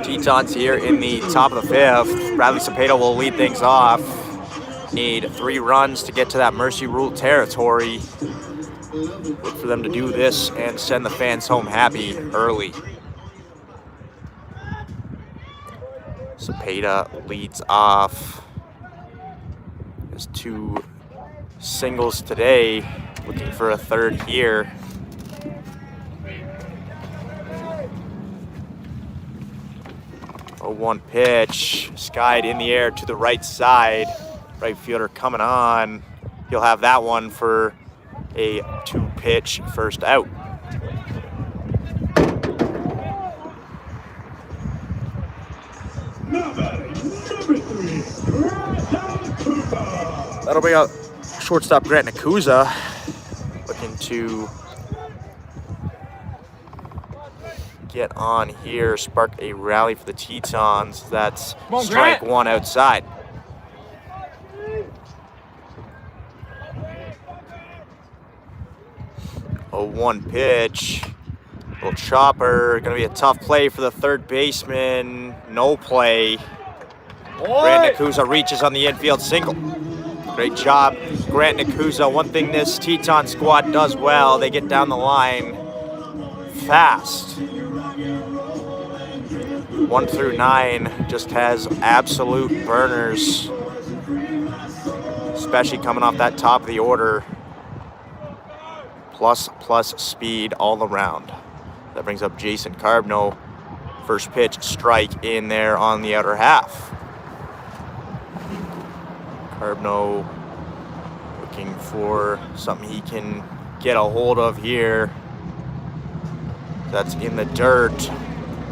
Tetons here in the top of the fifth. Bradley Cepeda will lead things off. Need 3 runs to get to that Mercy Rule territory. Look for them to do this and send the fans home happy early. Cepeda leads off. There's 2 singles today. Looking for a third here. A 1 pitch, skied in the air to the right side. Right fielder coming on. He'll have that one for a 2 pitch first out. That'll bring out shortstop Grant Nakuza, looking to get on here, spark a rally for the Tetons. That's strike 1 outside. A 1 pitch, little chopper, gonna be a tough play for the third baseman. No play. Grant Nakuza reaches on the infield single. Great job, Grant Nakuza. One thing this Teton squad does well, they get down the line fast. 1 through 9 just has absolute burners, especially coming off that top of the order. Plus speed all around. That brings up Jason Carbno. First pitch, strike in there on the outer half. Carbno looking for something he can get a hold of here. That's in the dirt.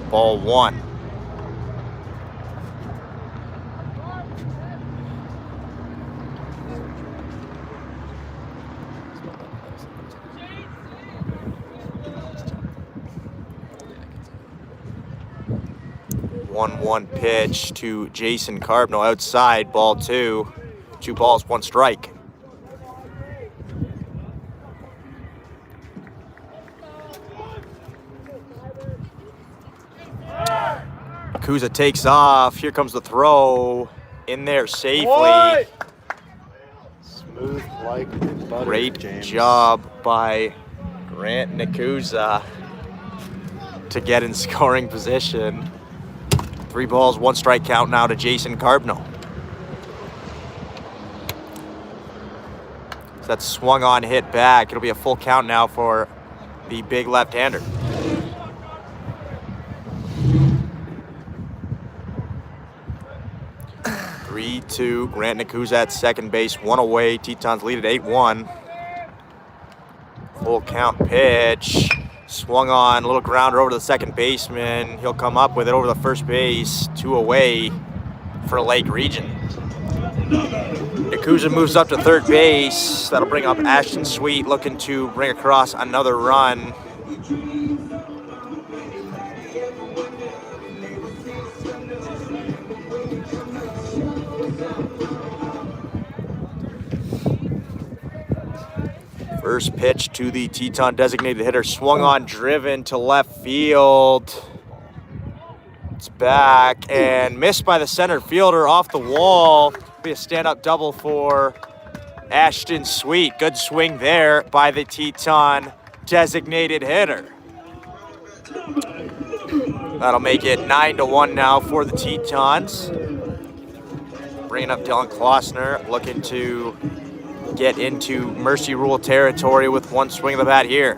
Ball 1. One pitch to Jason Carbno outside, ball 2. 2 balls, 1 strike. Nakuza takes off. Here comes the throw. In there safely. Smooth like butter. Great James. job by Grant Nakuza to get in scoring position. 3 balls, 1 strike count now to Jason Carbno. So that's swung on, hit back. It'll be a full count now for the big left-hander. (3-2). Grant Nakuza at second base, 1 away. Tetons lead at 8-1. Full count pitch. Swung on, a little grounder over to the second baseman. He'll come up with it over the first base, 2 away for Lake Region. Yakuza moves up to third base. That'll bring up Ashton Sweet, looking to bring across another run. First pitch to the Teton designated hitter, swung on, driven to left field. It's back and missed by the center fielder off the wall. Be a stand-up double for Ashton Sweet. Good swing there by the Teton designated hitter. That'll make it 9-1 now for the Tetons. Bringing up Dylan Klossner, looking to get into mercy rule territory with one swing of the bat here.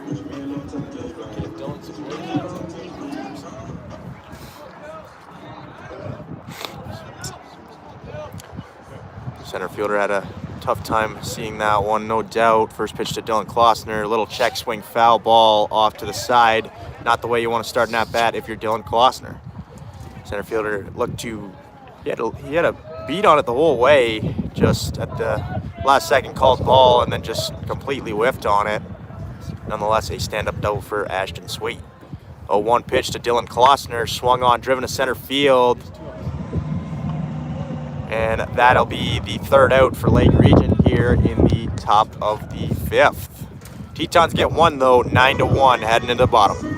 Center fielder had a tough time seeing that one, no doubt. First pitch to Dylan Klossner, little check swing, foul ball off to the side. Not the way you want to start an at-bat if you're Dylan Klossner. Center fielder looked to, he had a beat on it the whole way, just at the last second called ball and then just completely whiffed on it. Nonetheless, a stand-up double for Ashton Sweet. 0-1 pitch to Dylan Klossner, swung on, driven to center field. And that'll be the third out for Lake Region here in the top of the 5th. Tetons get one though, 9-1, heading into the bottom.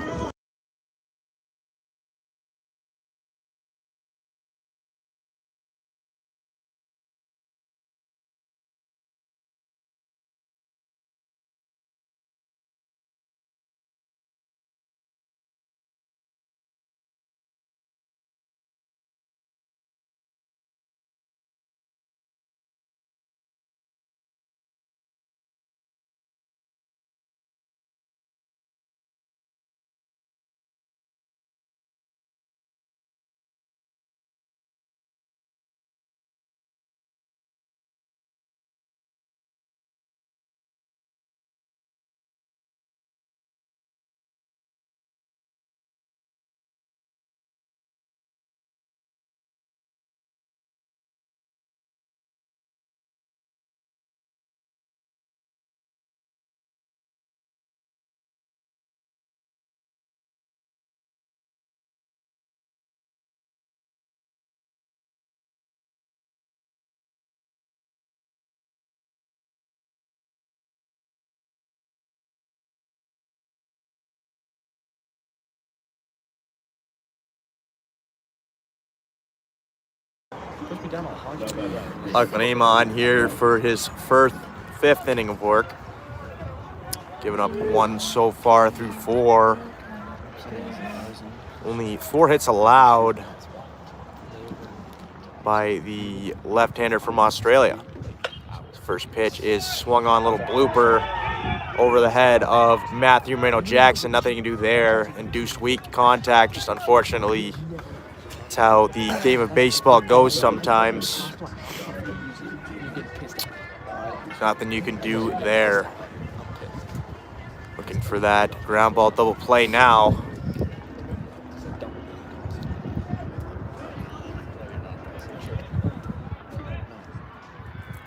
Lachlan Amon here for his fifth inning of work. Giving up one so far through 4. Only 4 hits allowed by the left-hander from Australia. His first pitch is swung on, little blooper over the head of Matthew Moreno-Jackson. Nothing you can do there. Induced weak contact, just unfortunately. That's how the game of baseball goes sometimes. There's nothing you can do there. Looking for that ground ball double play now.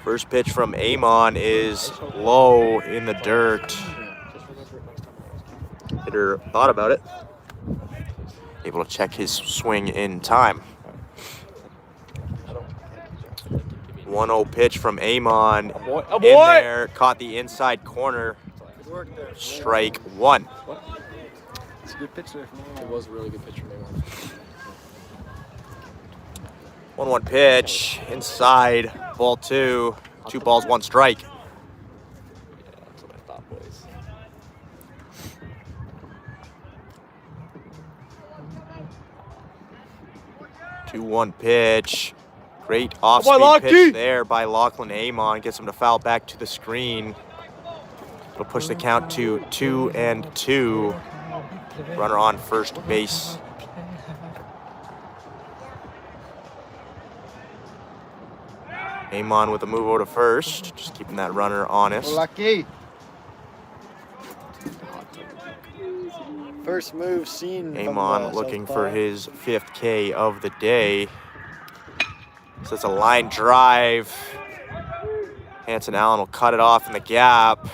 First pitch from Amon is low in the dirt. Hitter thought about it. Able to check his swing in time. 1-0 pitch from Amon. In there, caught the inside corner. Strike 1. It's a good pitch there from Amon. It was a really good pitch from Amon. 1-1 pitch, inside, ball 2. 2 balls, 1 strike. Yeah, that's what I thought, boys. 2-1 pitch. Great off-speed pitch there by Lachlan Amon. Gets him to foul back to the screen. It'll push the count to 2-2. Runner on first base. Amon with a move over to first. Just keeping that runner honest. Lucky. First move seen. from Amon the looking southpaw. for his 5th K of the day. So it's a line drive. Hanson Allen will cut it off in the gap.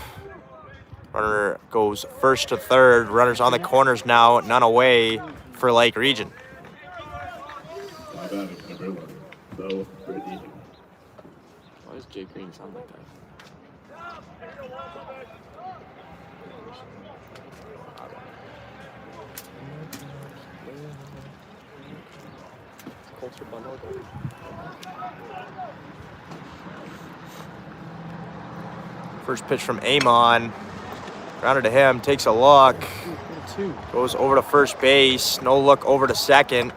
Runner goes first to third. Runners on the corners now, none away for Lake Region. Why does Jay Green sound like that? Culture bundle. First pitch from Amon. Grounded to him, takes a look. Goes over to first base. No look over to second.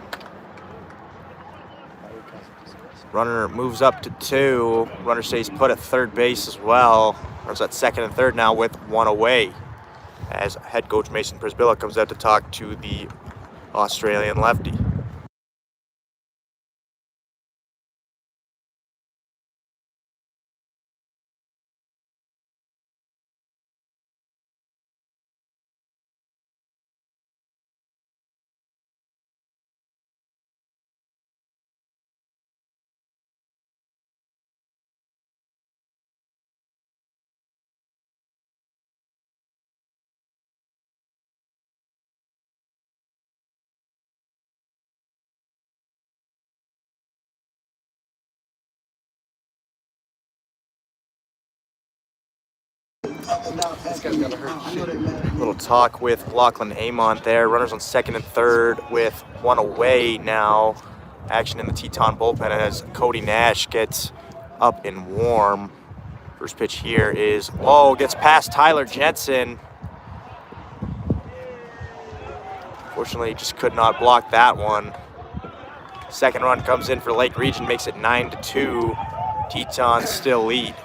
Runner moves up to 2. Runner stays put at third base as well. Runners at second and third now with 1 away. As head coach Mason Prisbilla comes out to talk to the Australian lefty. This guy's got to hurt. Little talk with Lachlan Amon there. Runners on second and third with 1 away now. Action in the Teton bullpen as Cody Nash gets up and warm. First pitch here is low, gets past Tyler Jensen. Fortunately, just could not block that one. Second run comes in for Lake Region, makes it 9-2. Tetons still lead.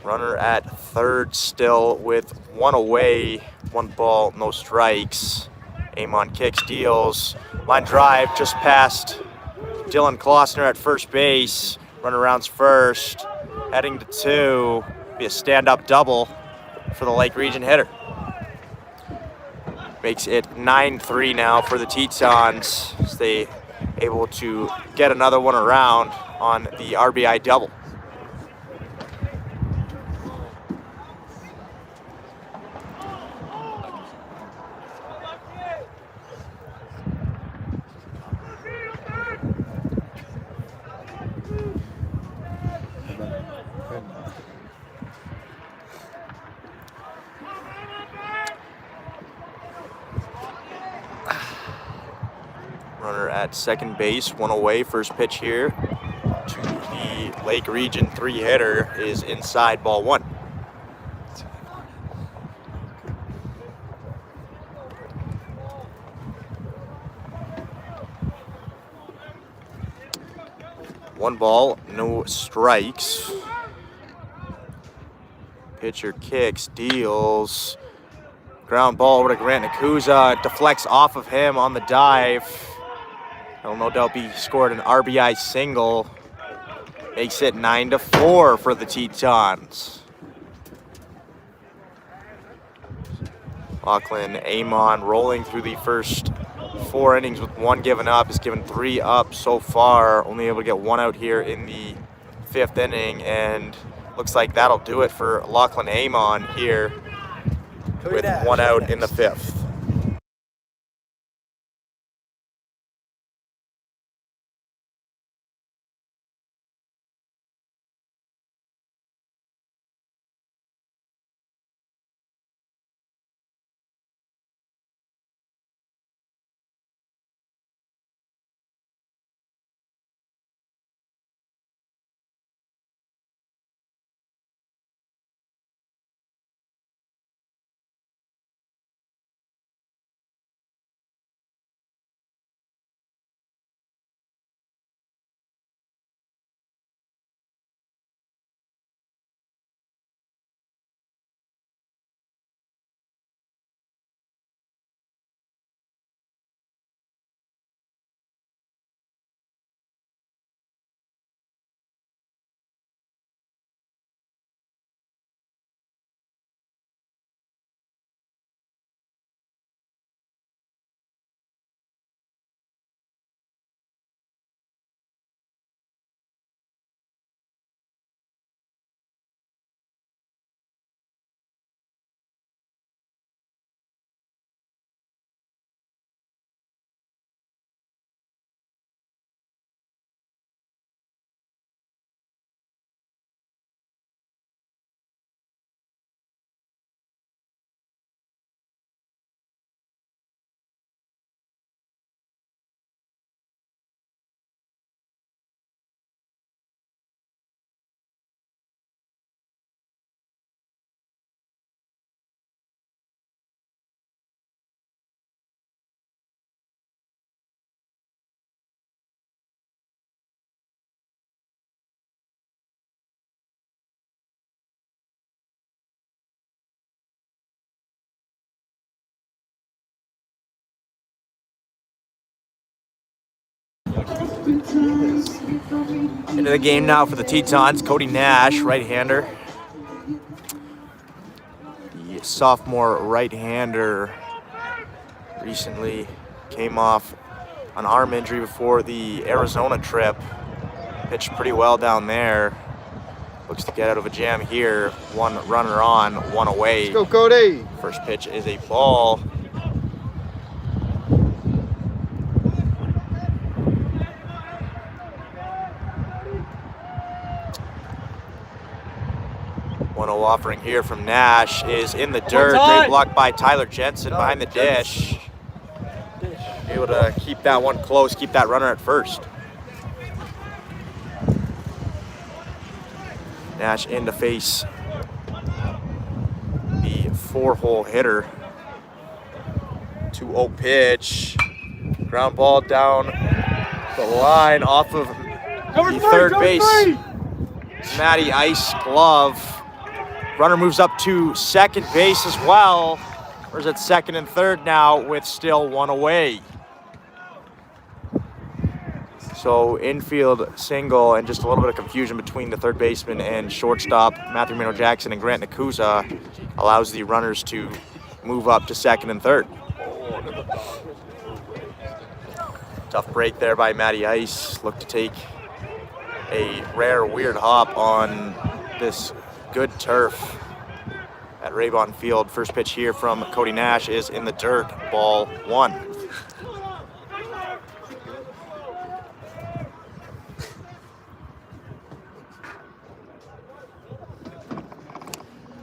Runner at third still with 1 away, 1 ball, no strikes. Amon kicks, deals. Line drive just past Dylan Klossner at first base. Runner rounds first, heading to 2. Be a stand-up double for the Lake Region hitter. Makes it 9-3 now for the Tetons as they able to get another one around on the RBI double. Runner at second base, 1 away. First pitch here to the Lake Region 3-hitter is inside, ball 1. One ball, no strikes. Pitcher kicks, deals. Ground ball over to Grant Nakuza. Deflects off of him on the dive. He'll no doubt be scored an RBI single. Makes it 9-4 for the Tetons. Lachlan Amon rolling through the first 4 innings with 1 given up. Has given 3 up so far. Only able to get 1 out here in the 5th inning. And looks like that'll do it for Lachlan Amon here with 1 out in the 5th. Into the game now for the Tetons, Cody Nash, right-hander. The sophomore right-hander recently came off an arm injury before the Arizona trip. Pitched pretty well down there. Looks to get out of a jam here. One runner on, one away. Let's go, Cody. First pitch is a ball. One offering here from Nash is in the dirt. Great block by Tyler Jensen behind the dish. Able to keep that one close, keep that runner at first. Nash in to face the 4-hole hitter. 2-0 pitch. Ground ball down the line off of the third base. Matty Ice glove. Runner moves up to second base as well. Or is it second and third now with still one away? So infield single and just a little bit of confusion between the third baseman and shortstop, Matthew Mano Jackson and Grant Nakuza, allows the runners to move up to second and third. Tough break there by Matty Ice. Looked to take a rare weird hop on this good turf at Raybon Field. First pitch here from Cody Nash is in the dirt, ball one.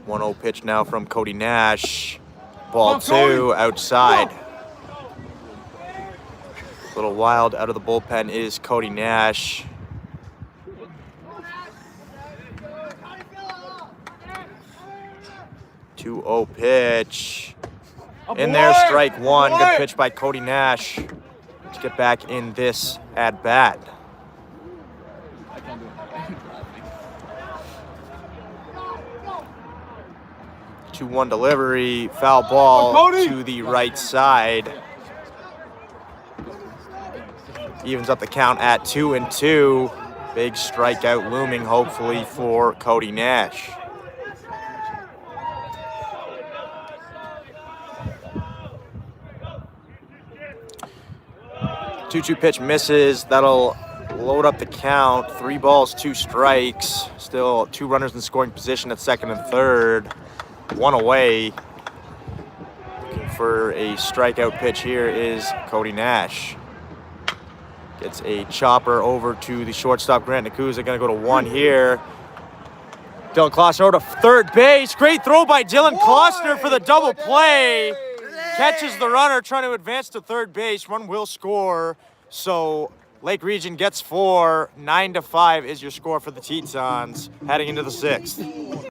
One 1-0 pitch now from Cody Nash. Ball two, outside. A little wild out of the bullpen is Cody Nash. Two 2-0 pitch. In there, strike one. Good pitch by Cody Nash to get back in this at bat. 2-1 delivery, foul ball to the right side. Evens up the count at 2-2. Big strikeout looming, hopefully, for Cody Nash. Two-two pitch misses. That'll load up the count. 3 balls, 2 strikes. Still 2 runners in scoring position at second and third. 1 away. Looking for a strikeout pitch here is Cody Nash. Gets a chopper over to the shortstop, Grant Nakuza. Gonna go to 1 here. Dylan Klossner over to third base. Great throw by Dylan Klossner for the double play. Catches the runner trying to advance to third base. Run will score. So Lake Region gets 4. 9-5 is your score for the Tetons heading into the 6th.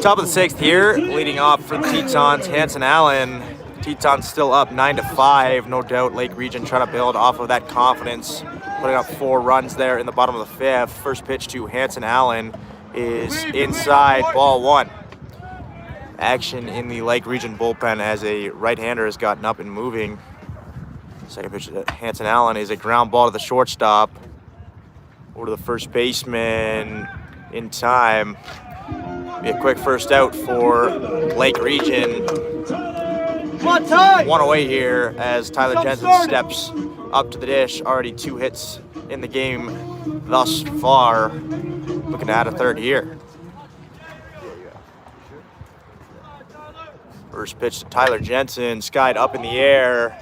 Top of the 6th here, leading off for the Tetons, Hanson Allen. Tetons still up 9-5. No doubt Lake Region trying to build off of that confidence, putting up 4 runs there in the bottom of the 5th. First pitch to Hanson Allen is inside, ball 1. Action in the Lake Region bullpen as a right-hander has gotten up and moving. Second pitch to Hanson Allen is a ground ball to the shortstop. Over to the first baseman in time. Be a quick first out for Lake Region. 1 away here as Tyler Jensen steps up to the dish. Already 2 hits in the game thus far. Looking to add a 3rd here. First pitch to Tyler Jensen, skied up in the air.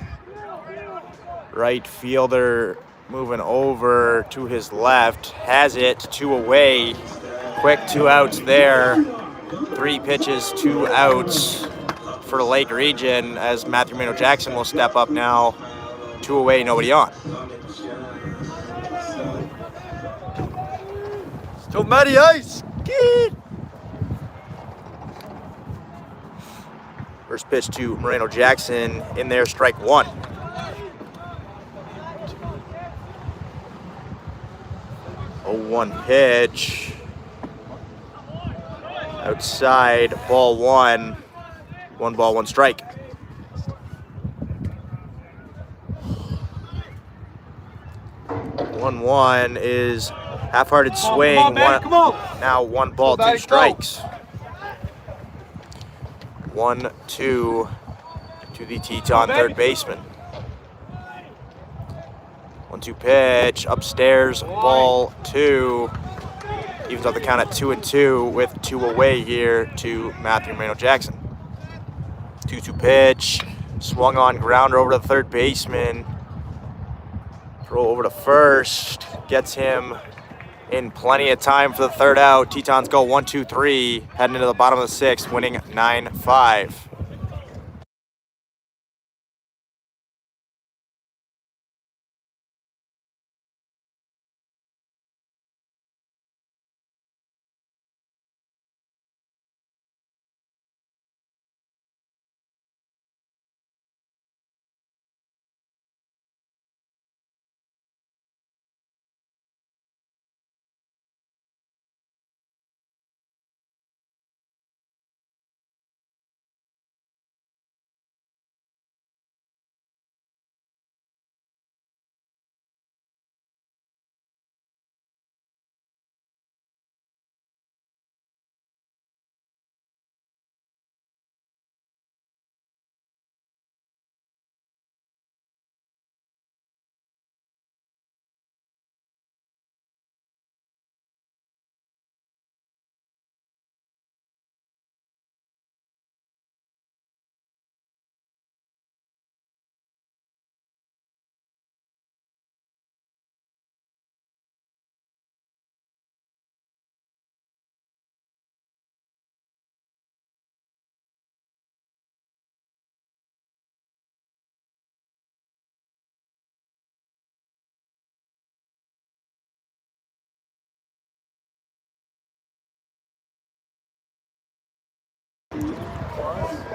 Right fielder moving over to his left, has it, 2 away. Quick 2 outs there. 3 pitches, 2 outs for Lake Region as Matthew Mano Jackson will step up now. 2 away, nobody on. Still Matty Ice. Get. First pitch to Moreno Jackson in there, strike 1. A 1 pitch. Outside, ball 1. 1 ball, 1 strike. 1-1 is half-hearted swing. Now 1 ball, 2 strikes. 1-2 to the Teton third baseman. 1-2 pitch, upstairs, ball 2. Evens out the count at 2-2 with 2 away here to Matthew Moreno Jackson. 2-2 pitch, swung on grounder over to the third baseman. Throw over to first, gets him in plenty of time for the 3rd out. Tetons go 1-2-3, heading into the bottom of the 6th, winning 9-5.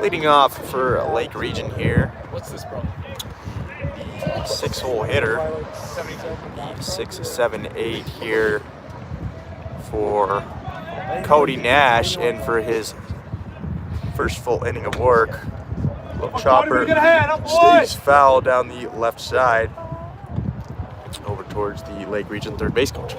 Leading off for Lake Region here. What's this, bro? The 6-hole hitter. The 6, 7, 8 here for Cody Nash, and for his first full inning of work. Little chopper stays foul down the left side over towards the Lake Region third base coach.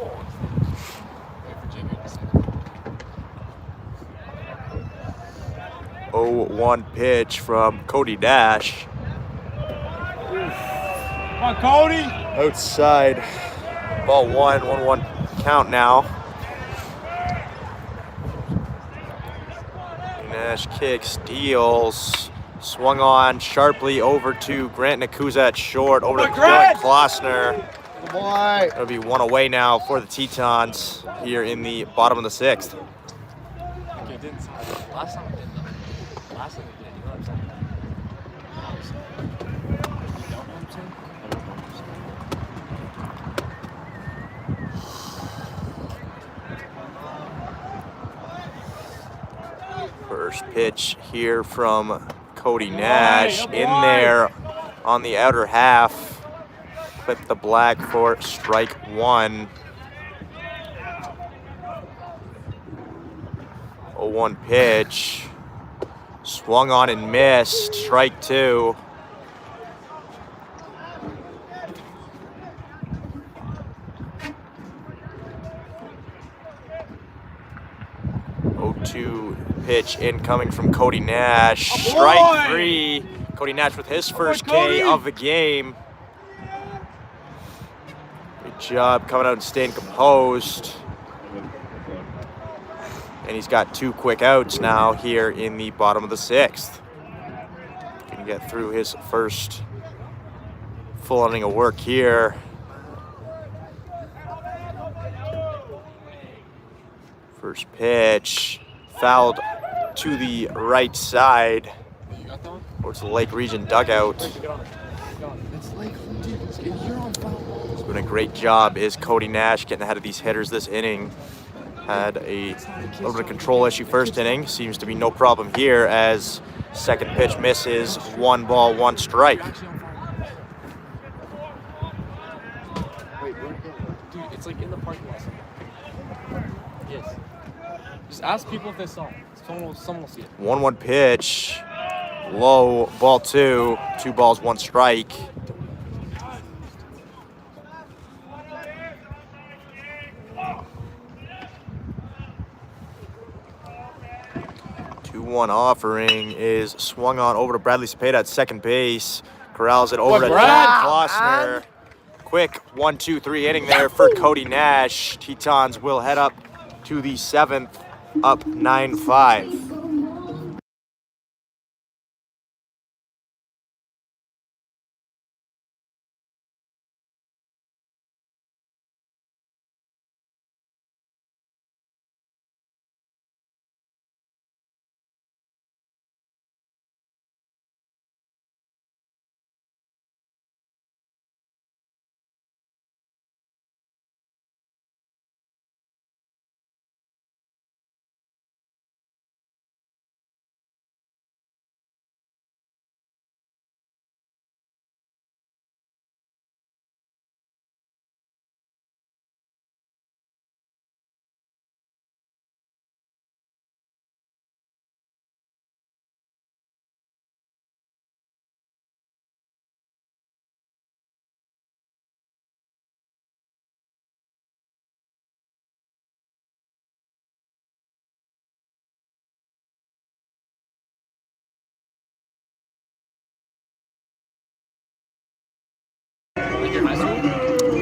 0-1 pitch from Cody Nash. Come on, Cody. Outside, ball 1, 1-1 count now. Nash kicks, deals, swung on sharply over to Grant Nakuza at short, over to Dylan Klossner. It'll be 1 away now for the Tetons here in the bottom of the 6th. Okay, didn't. Last time we did though. Last time we did. You know what I'm saying? You don't know what I'm saying? First pitch here from Cody Nash in there on the outer half. Clipped the black for strike one. 0-1 pitch. Swung on and missed. Strike two. Two pitch incoming from Cody Nash. Strike three. Cody Nash with his first K of the game. Good job coming out and staying composed. And he's got 2 quick outs now here in the bottom of the 6th. Can get through his first full inning of work here. First pitch. Fouled to the right side towards the Lake Region dugout. He's doing a great job is Cody Nash getting ahead of these hitters this inning. Had a little bit of control issue first inning. Seems to be no problem here as second pitch misses. 1 ball, 1 strike. Wait, dude, it's like in the parking lot somewhere. Yes. Just ask people if they saw it. Someone will see it. 1-1 pitch. Low, ball 2. 2 balls, 1 strike. One offering is swung on over to Bradley Cepeda at second base. Corrals it over to Jack Klossner. Quick 1-2-3 inning there for Cody Nash. Tetons will head up to the 7th, up 9-5.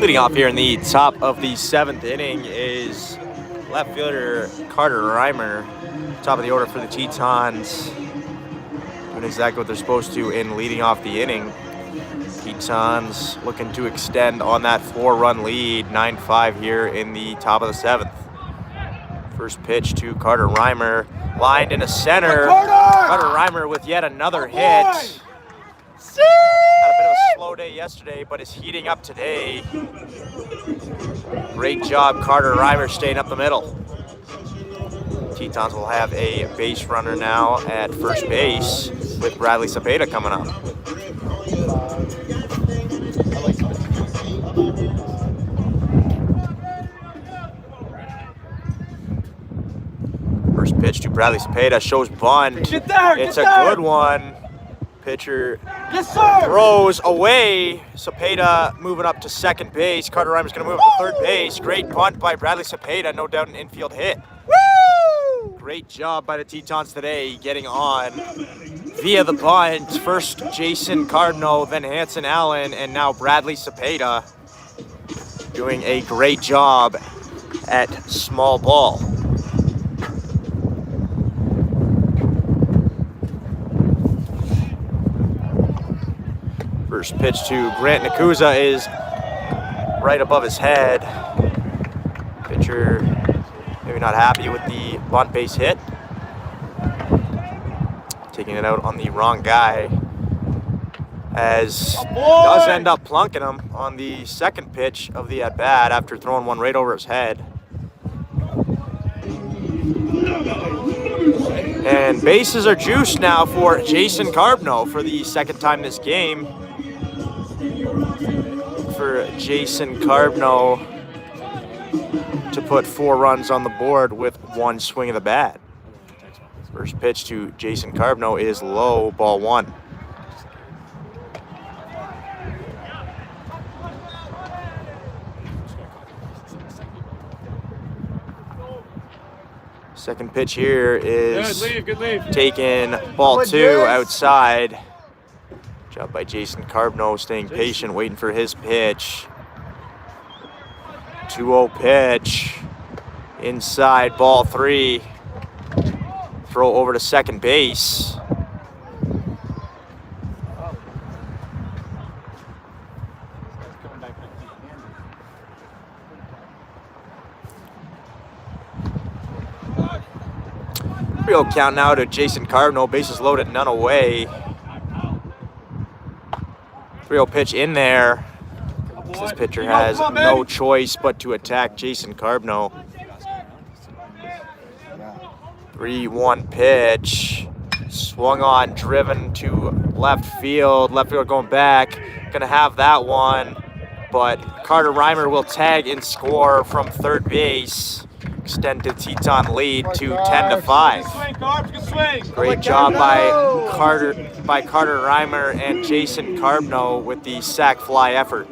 Leading off here in the top of the 7th inning is left fielder Carter Reimer. Top of the order for the Tetons. Doing exactly what they're supposed to in leading off the inning. Tetons looking to extend on that 4-run lead, 9-5 here in the top of the 7th. First pitch to Carter Reimer, lined into center. Carter Reimer with yet another hit. Had a bit of a slow day yesterday, but is heating up today. Great job, Carter Reimer, staying up the middle. Tetons will have a base runner now at first base with Bradley Cepeda coming up. First pitch to Bradley Cepeda, shows bunt. It's a good one. Pitcher throws away. Cepeda moving up to second base. Carter Reimer's going to move up to third base. Great bunt by Bradley Cepeda. No doubt an infield hit. Woo! Great job by the Tetons today getting on via the bunt. First Jason Cardinal, then Hanson Allen, and now Bradley Cepeda doing a great job at small ball. First pitch to Grant Nakuza is right above his head. Pitcher maybe not happy with the bunt base hit. Taking it out on the wrong guy. As does end up plunking him on the second pitch of the at-bat after throwing one right over his head. And And bases are juiced now for Jason Carbno for the second time this game. For Jason Carbno to put 4 runs on the board with 1 swing of the bat. First pitch to Jason Carbno is low, ball 1. Second pitch here is Good leave. taken, ball 2 outside. Job by Jason Carbno, staying patient, waiting for his pitch. 2-0 pitch. Inside, ball 3. Throw over to second base. Real count now to Jason Carbno, bases loaded, none away. 3-0 pitch in there. This pitcher has no choice but to attack Jason Carbno. 3-1 pitch. Swung on, driven to left field. Left field going back. Gonna have that one. But Carter Reimer will tag and score from third base. Extend the Teton lead to 10-5. Great job by Carter Reimer and Jason Carbno with the sac fly effort.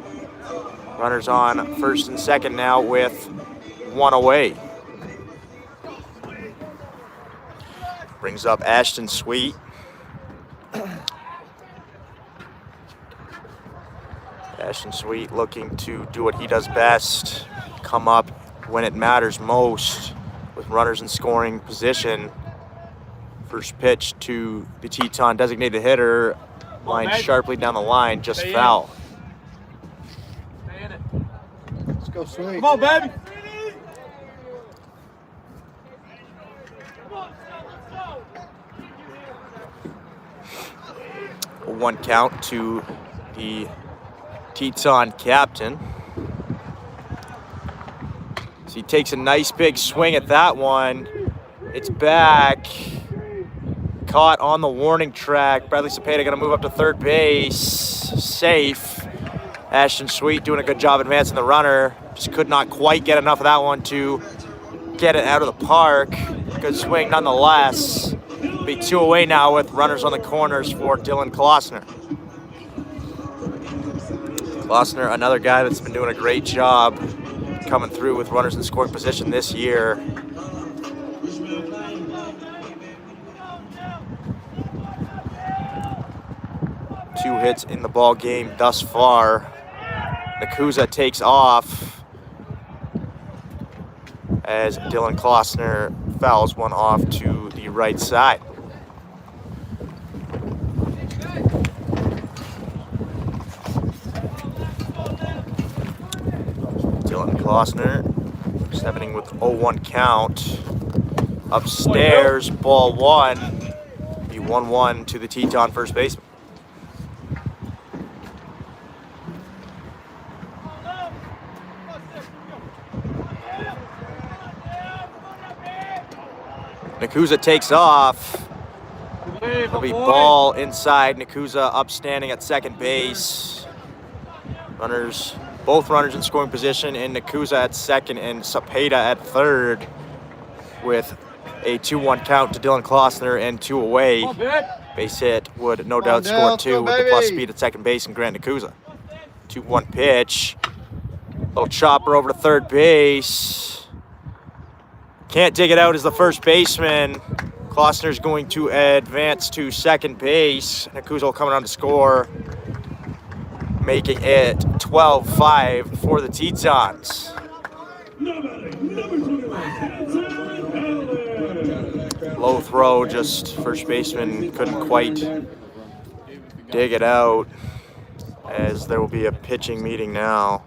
Runners on first and second now with 1 away. Brings up Ashton Sweet. Ashton Sweet looking to do what he does best, come up when it matters most with runners in scoring position. First pitch to the Teton designated hitter, lined sharply down the line, just foul. Let's go, Sweet. Come on, baby. A 1 count to the Teton captain. So he takes a nice big swing at that one. It's back. Caught on the warning track. Bradley Cepeda gonna move up to third base. Safe. Ashton Sweet doing a good job advancing the runner. Just could not quite get enough of that one to get it out of the park. Good swing nonetheless. Be 2 away now with runners on the corners for Dylan Klossner. Klossner, another guy that's been doing a great job coming through with runners in scoring position this year. Two hits in the ball game thus far. Nakuza takes off as Dylan Klossner fouls one off to the right side. Dylan Klossner stepping with 0-1 count. Upstairs, ball 1. Be 1-1 to the Teton first baseman. Nakuza takes off. There'll be ball inside. Nakuza upstanding at second base. Both runners in scoring position, and Nakuza at second and Cepeda at third, with a 2-1 count to Dylan Klossner and 2 away. Base hit would no doubt score 2 with the plus speed at second base and Grant Nakuza. 2-1 pitch. Little chopper over to third base. Can't dig it out as the first baseman. Klossner's going to advance to second base. Nakuza will come on to score, making it 12-5 for the Tetons. Low throw, just first baseman couldn't quite dig it out, as there will be a pitching meeting now.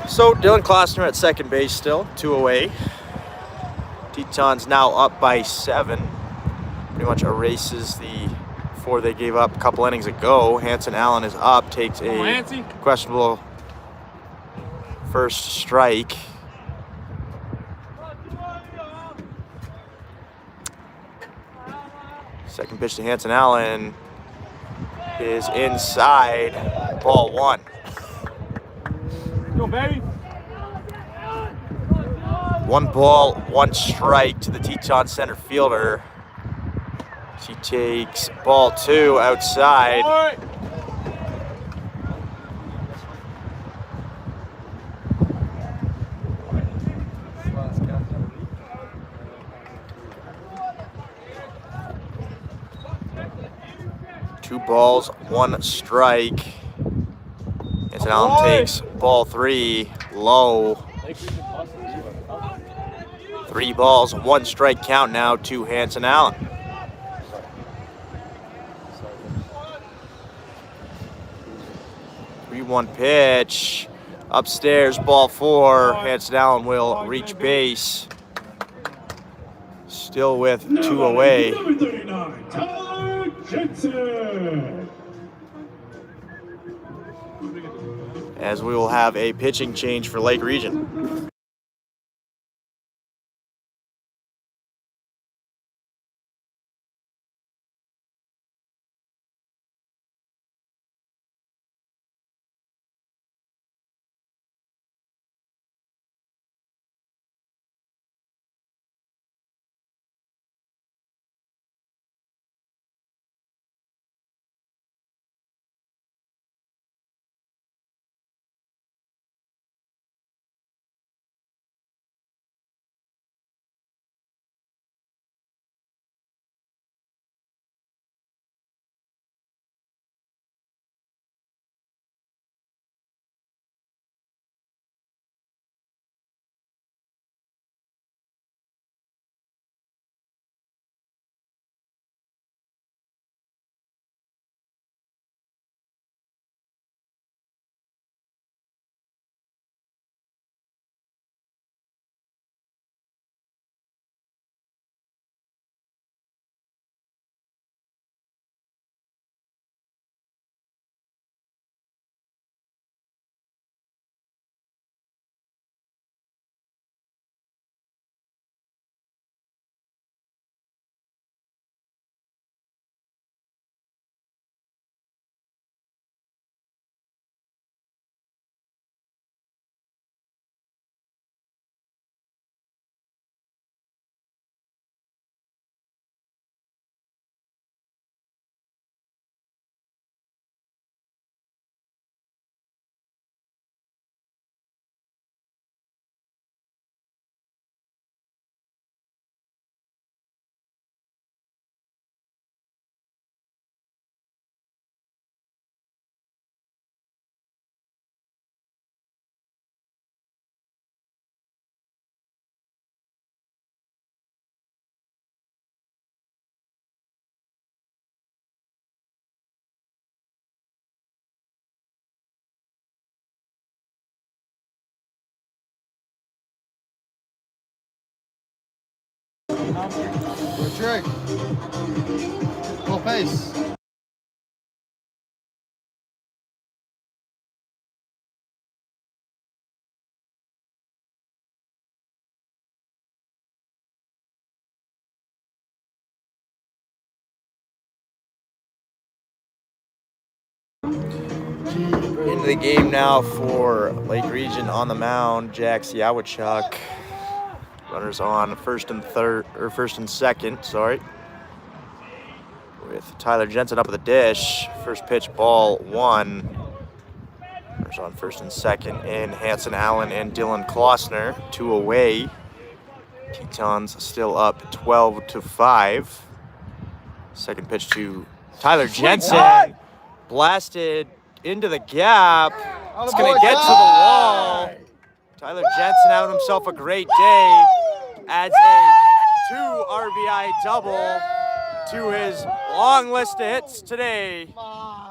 So Dylan Klosner at second base still, 2 away. Tetons now up by 7. Pretty much erases the 4 they gave up a couple innings ago. Hanson Allen is up, takes a questionable first strike. Second pitch to Hanson Allen is inside, ball 1. Go, baby. 1 ball, 1 strike to the Teton center fielder. She takes ball 2 outside. Two balls, 1 strike. Hanson Allen takes ball 3, low. 3 balls, 1 strike count now to Hanson Allen. 3-1 pitch. Upstairs, ball 4. Hanson Allen will reach base. Still with 2 away. Number 39, Tyler Jensen. As we will have a pitching change for Lake Region. Trick. Full pace. Into the game now for Lake Region on the mound, Jack Siawachuk. Runners on first and second, sorry. With Tyler Jensen up at the dish. First pitch, ball 1. Runners on first and second in Hanson Allen and Dylan Klosner, 2 away. Tetons still up 12-5. Second pitch to Tyler Jensen. Blasted into the gap. It's going to get to the wall. Tyler Jensen having himself a great day. Adds a 2 RBI double to his long list of hits today.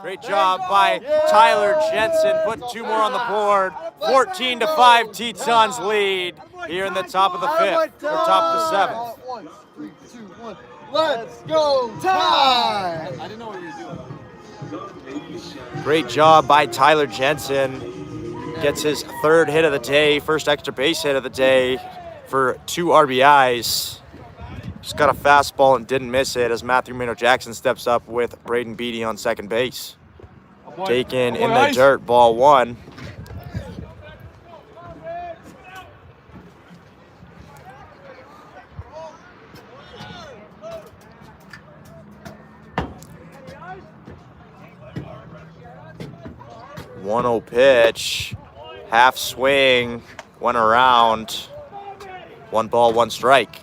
Great job by Tyler Jensen, putting 2 more on the board. 14-5 Tetons lead here in the top of the 5th, or top of the 7th. 1, 3, 2, 1. Let's go, time! I didn't know what you were doing. Great job by Tyler Jensen. Gets his 3rd hit of the day, first extra base hit of the day for 2 RBIs. Just got a fastball and didn't miss it as Matthew Mano Jackson steps up with Braden Beatty on second base. Taken in the dirt, ball 1. One-0 pitch, half swing, went around. 1 ball, 1 strike.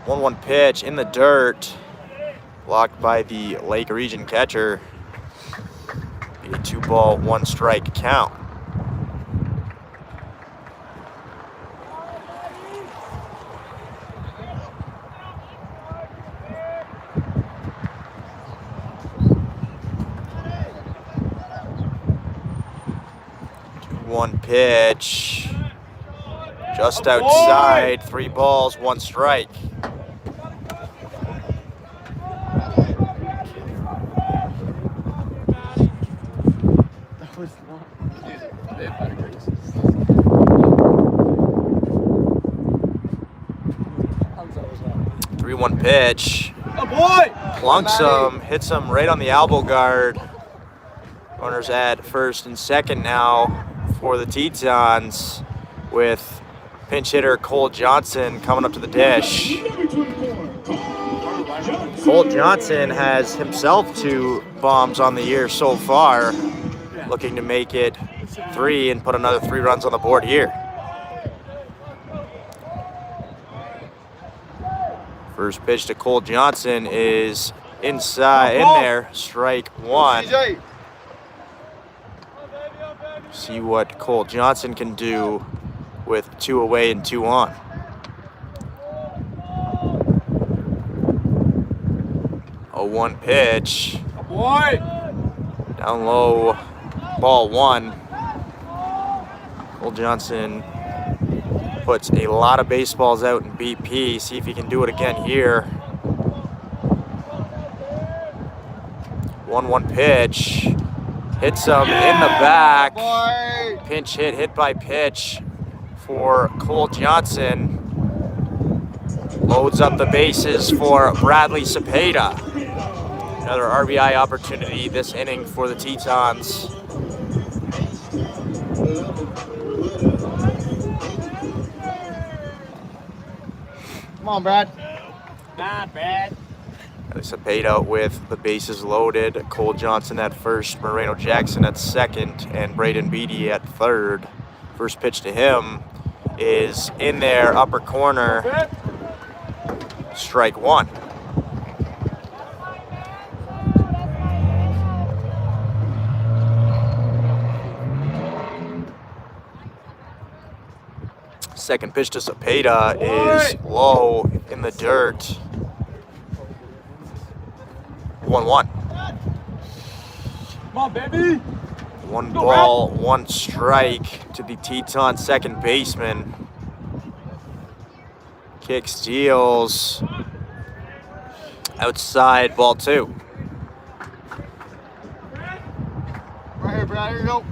One pitch in the dirt, blocked by the Lake Region catcher. Be a 2 ball, 1 strike count. One pitch, just outside, 3 balls, 1 strike. That was not. 3-1 pitch. Oh boy! Plunks him, hits him right on the elbow guard. Runners at first and second now for the Tetons, with pinch hitter Cole Johnson coming up to the dish. Cole Johnson has himself 2 bombs on the year so far, looking to make it 3 and put another 3 runs on the board here. First pitch to Cole Johnson is inside, in there, strike 1. See what Cole Johnson can do with 2 away and 2 on. A 1 pitch. Boy! Down low, ball 1. Cole Johnson puts a lot of baseballs out in BP. See if he can do it again here. 1-1 pitch. Hits him in the back. Pinch hit by pitch for Cole Johnson. Loads up the bases for Bradley Cepeda. Another RBI opportunity this inning for the Tetons. Come on, Brad. Not bad. Cepeda with the bases loaded. Cole Johnson at first, Moreno Jackson at second, and Braden Beatty at third. First pitch to him is in there, upper corner. Strike 1. Second pitch to Cepeda is low in the dirt. 1-1. Come on, baby! 1 ball, 1 strike to the Teton second baseman. Kick steals. Outside, ball 2. Right here, Brad. Here you go.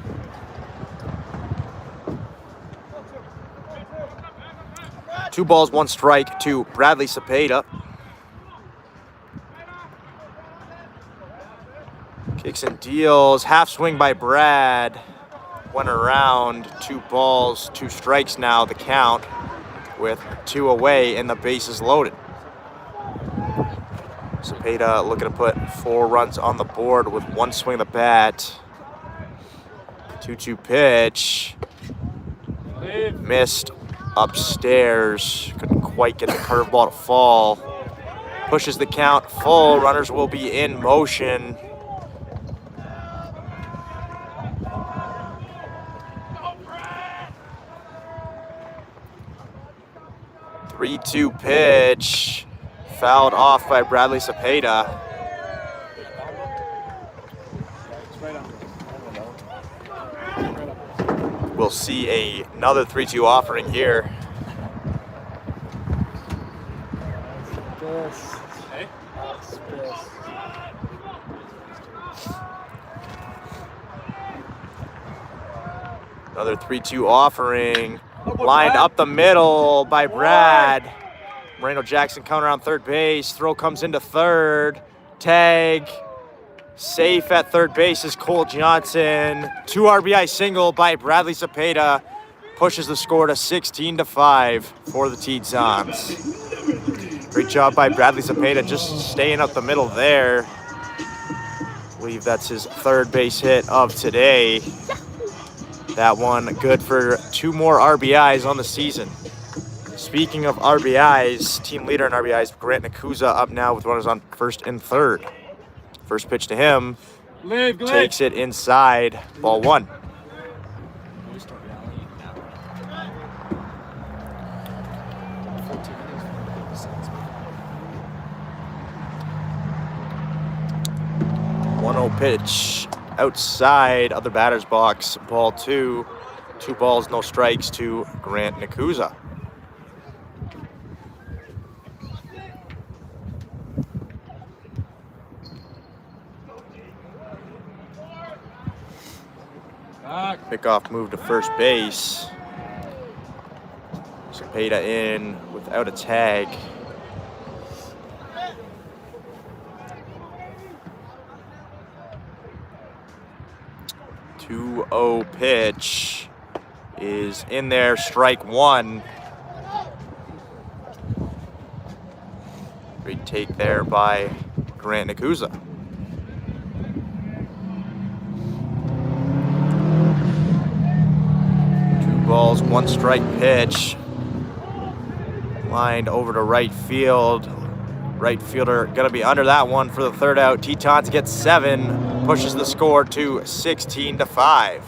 Two balls, 1 strike to Bradley Cepeda. Kicks and deals, half swing by Brad. Went around, 2 balls, 2 strikes now, the count, with 2 away and the bases loaded. Cepeda looking to put 4 runs on the board with 1 swing of the bat. 2-2 pitch. Missed upstairs. Couldn't quite get the curveball to fall. Pushes the count full. Runners will be in motion. 3-2 pitch. Fouled off by Bradley Cepeda. We'll see another 3-2 offering here. Another 3-2 offering. Lined up the middle by Brad. Moreno Jackson coming around third base. Throw comes into third. Tag. Safe at third base is Cole Johnson. 2 RBI single by Bradley Cepeda. Pushes the score to 16-5 for the Tetons. Great job by Bradley Cepeda just staying up the middle there. I believe that's his third base hit of today. That one good for 2 more RBIs on the season. Speaking of RBIs, team leader in RBIs, Grant Nakuza up now with runners on first and third. First pitch to him, takes it inside, ball 1. Pitch outside of the batter's box, ball 2. 2 balls, no strikes to Grant Nakuza. Pickoff move to first base. Cepeda in without a tag. 2-0 pitch is in there, strike 1. Great take there by Grant Nakuza. 2 balls, 1 strike pitch. Lined over to right field. Right fielder gonna be under that one for the third out. Tetons gets 7, pushes the score to 16-5.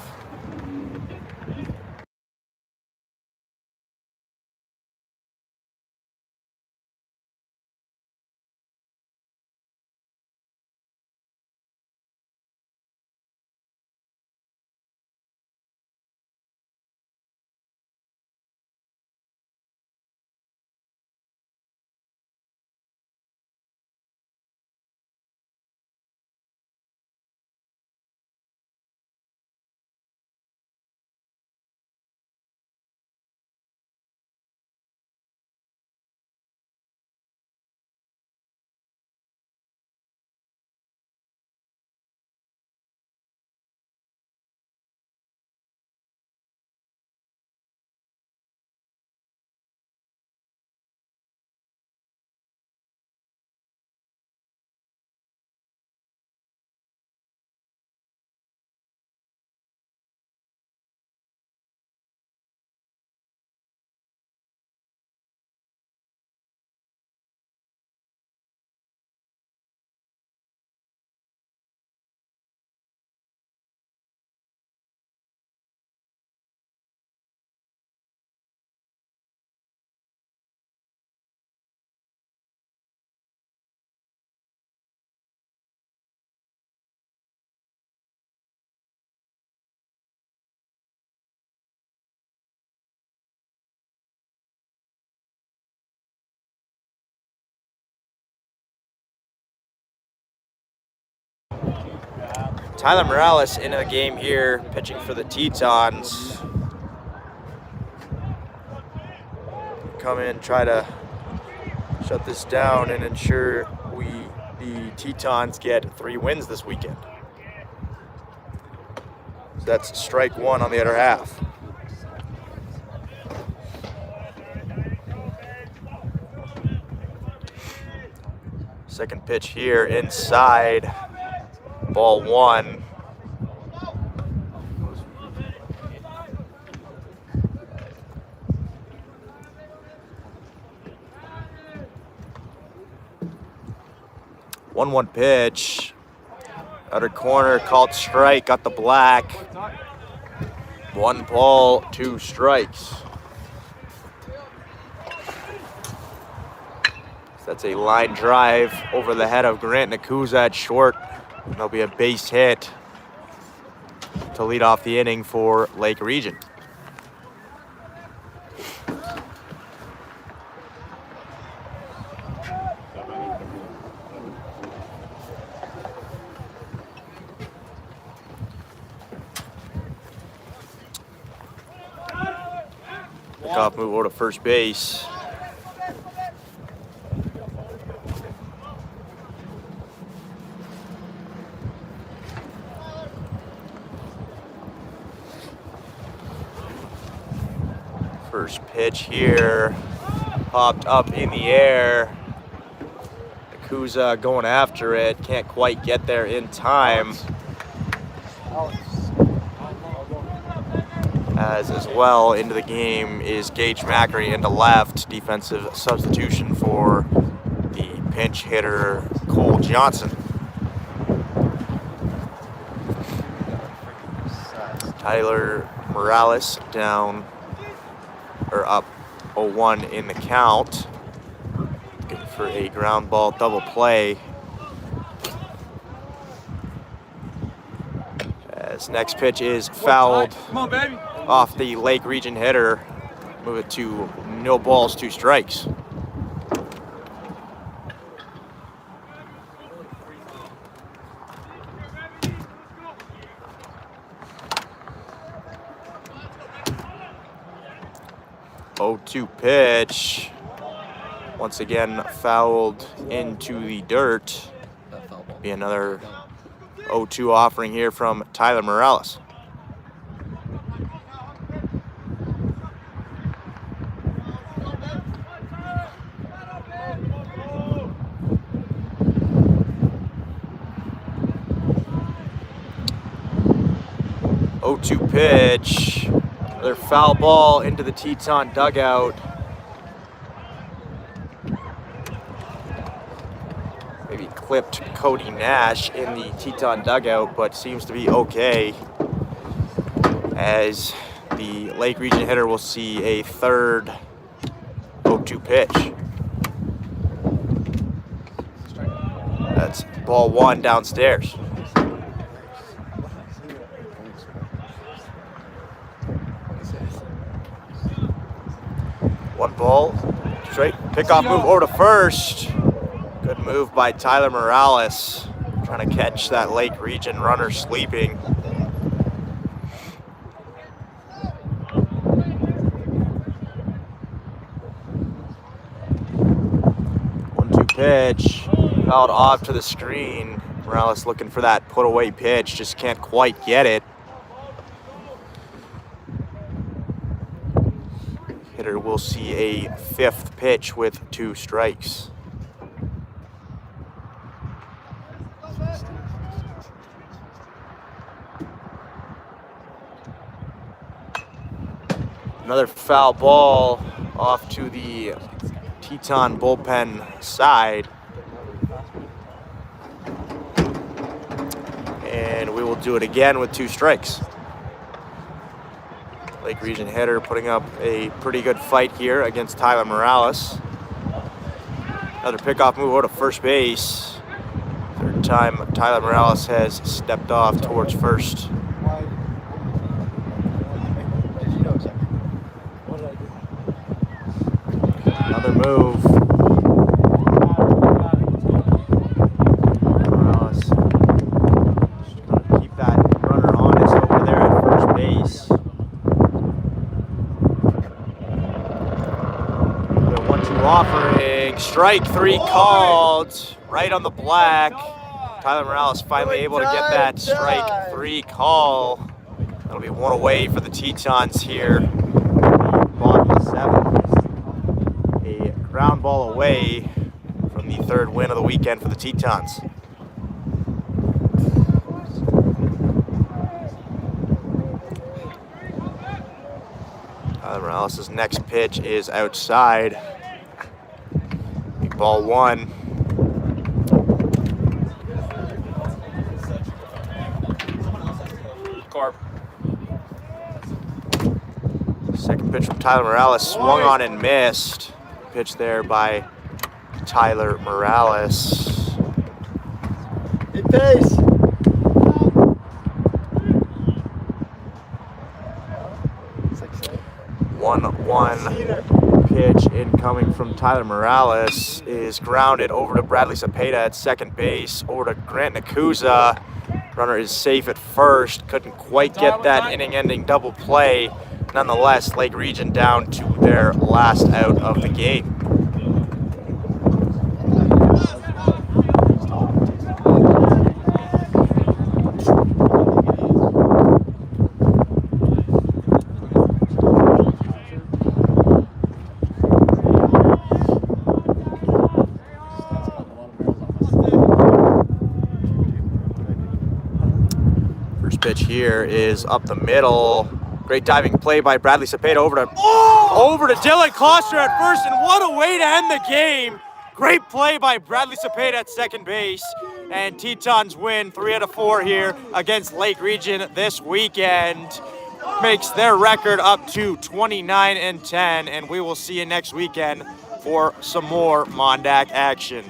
Tyler Morales into the game here, pitching for the Tetons. Come in, try to shut this down and ensure the Tetons get 3 wins this weekend. So that's strike 1 on the other half. Second pitch here inside. Ball 1. One pitch. Outer corner, called strike, got the black. 1 ball, 2 strikes. That's a line drive over the head of Grant Nakuza at short. And there'll be a base hit to lead off the inning for Lake Region. Pickoff move over to first base. First pitch here, popped up in the air. Nakuza going after it, can't quite get there in time. As well into the game is Gage Macri into left, defensive substitution for the pinch hitter Cole Johnson. Tyler Morales down, or up 0-1 in the count. Looking for a ground ball double play. As next pitch is fouled. Come on, baby. Off the Lake Region hitter. Move it to no balls, 2 strikes. Oh, 2 pitch. Once again fouled into the dirt. Be another 0-2 offering here from Tyler Morales. Oh-2 pitch. Another foul ball into the Teton dugout. Maybe clipped Cody Nash in the Teton dugout, but seems to be okay. As the Lake Region hitter will see a third 0-2 pitch. That's ball 1 downstairs. One ball, straight pickoff move over to first. Good move by Tyler Morales, trying to catch that Lake Region runner sleeping. One-two pitch, fouled off to the screen. Morales looking for that put away pitch, just can't quite get it. Hitter will see a 5th pitch with 2 strikes. Another foul ball off to the Teton bullpen side. And we will do it again with 2 strikes. Lake Region hitter putting up a pretty good fight here against Tyler Morales. Another pickoff move over to first base. Third time Tyler Morales has stepped off towards first. Another move. Morales just gonna keep that runner honest over there at first base. Offering, strike 3 called, right on the black. Tyler Morales finally able to get that strike 3 call. That'll be 1 away for the Tetons here. Bottom of the 7th. A ground ball away from the 3rd win of the weekend for the Tetons. Tyler Morales' next pitch is outside. Ball 1. Carp. Second pitch from Tyler Morales, swung on and missed. Pitch there by Tyler Morales. Hey, pace. 1-1 pitch incoming from Tyler Morales is grounded over to Bradley Cepeda at second base, over to Grant Nakuza. Runner is safe at first. Couldn't quite get that inning-ending double play. Nonetheless, Lake Region down to their last out of the game. First pitch here is up the middle. Great diving play by Bradley Cepeda over to Dylan Kloster at first, and what a way to end the game. Great play by Bradley Cepeda at second base, and Tetons win 3 out of 4 here against Lake Region this weekend. Makes their record up to 29-10, and we will see you next weekend for some more Mondac action.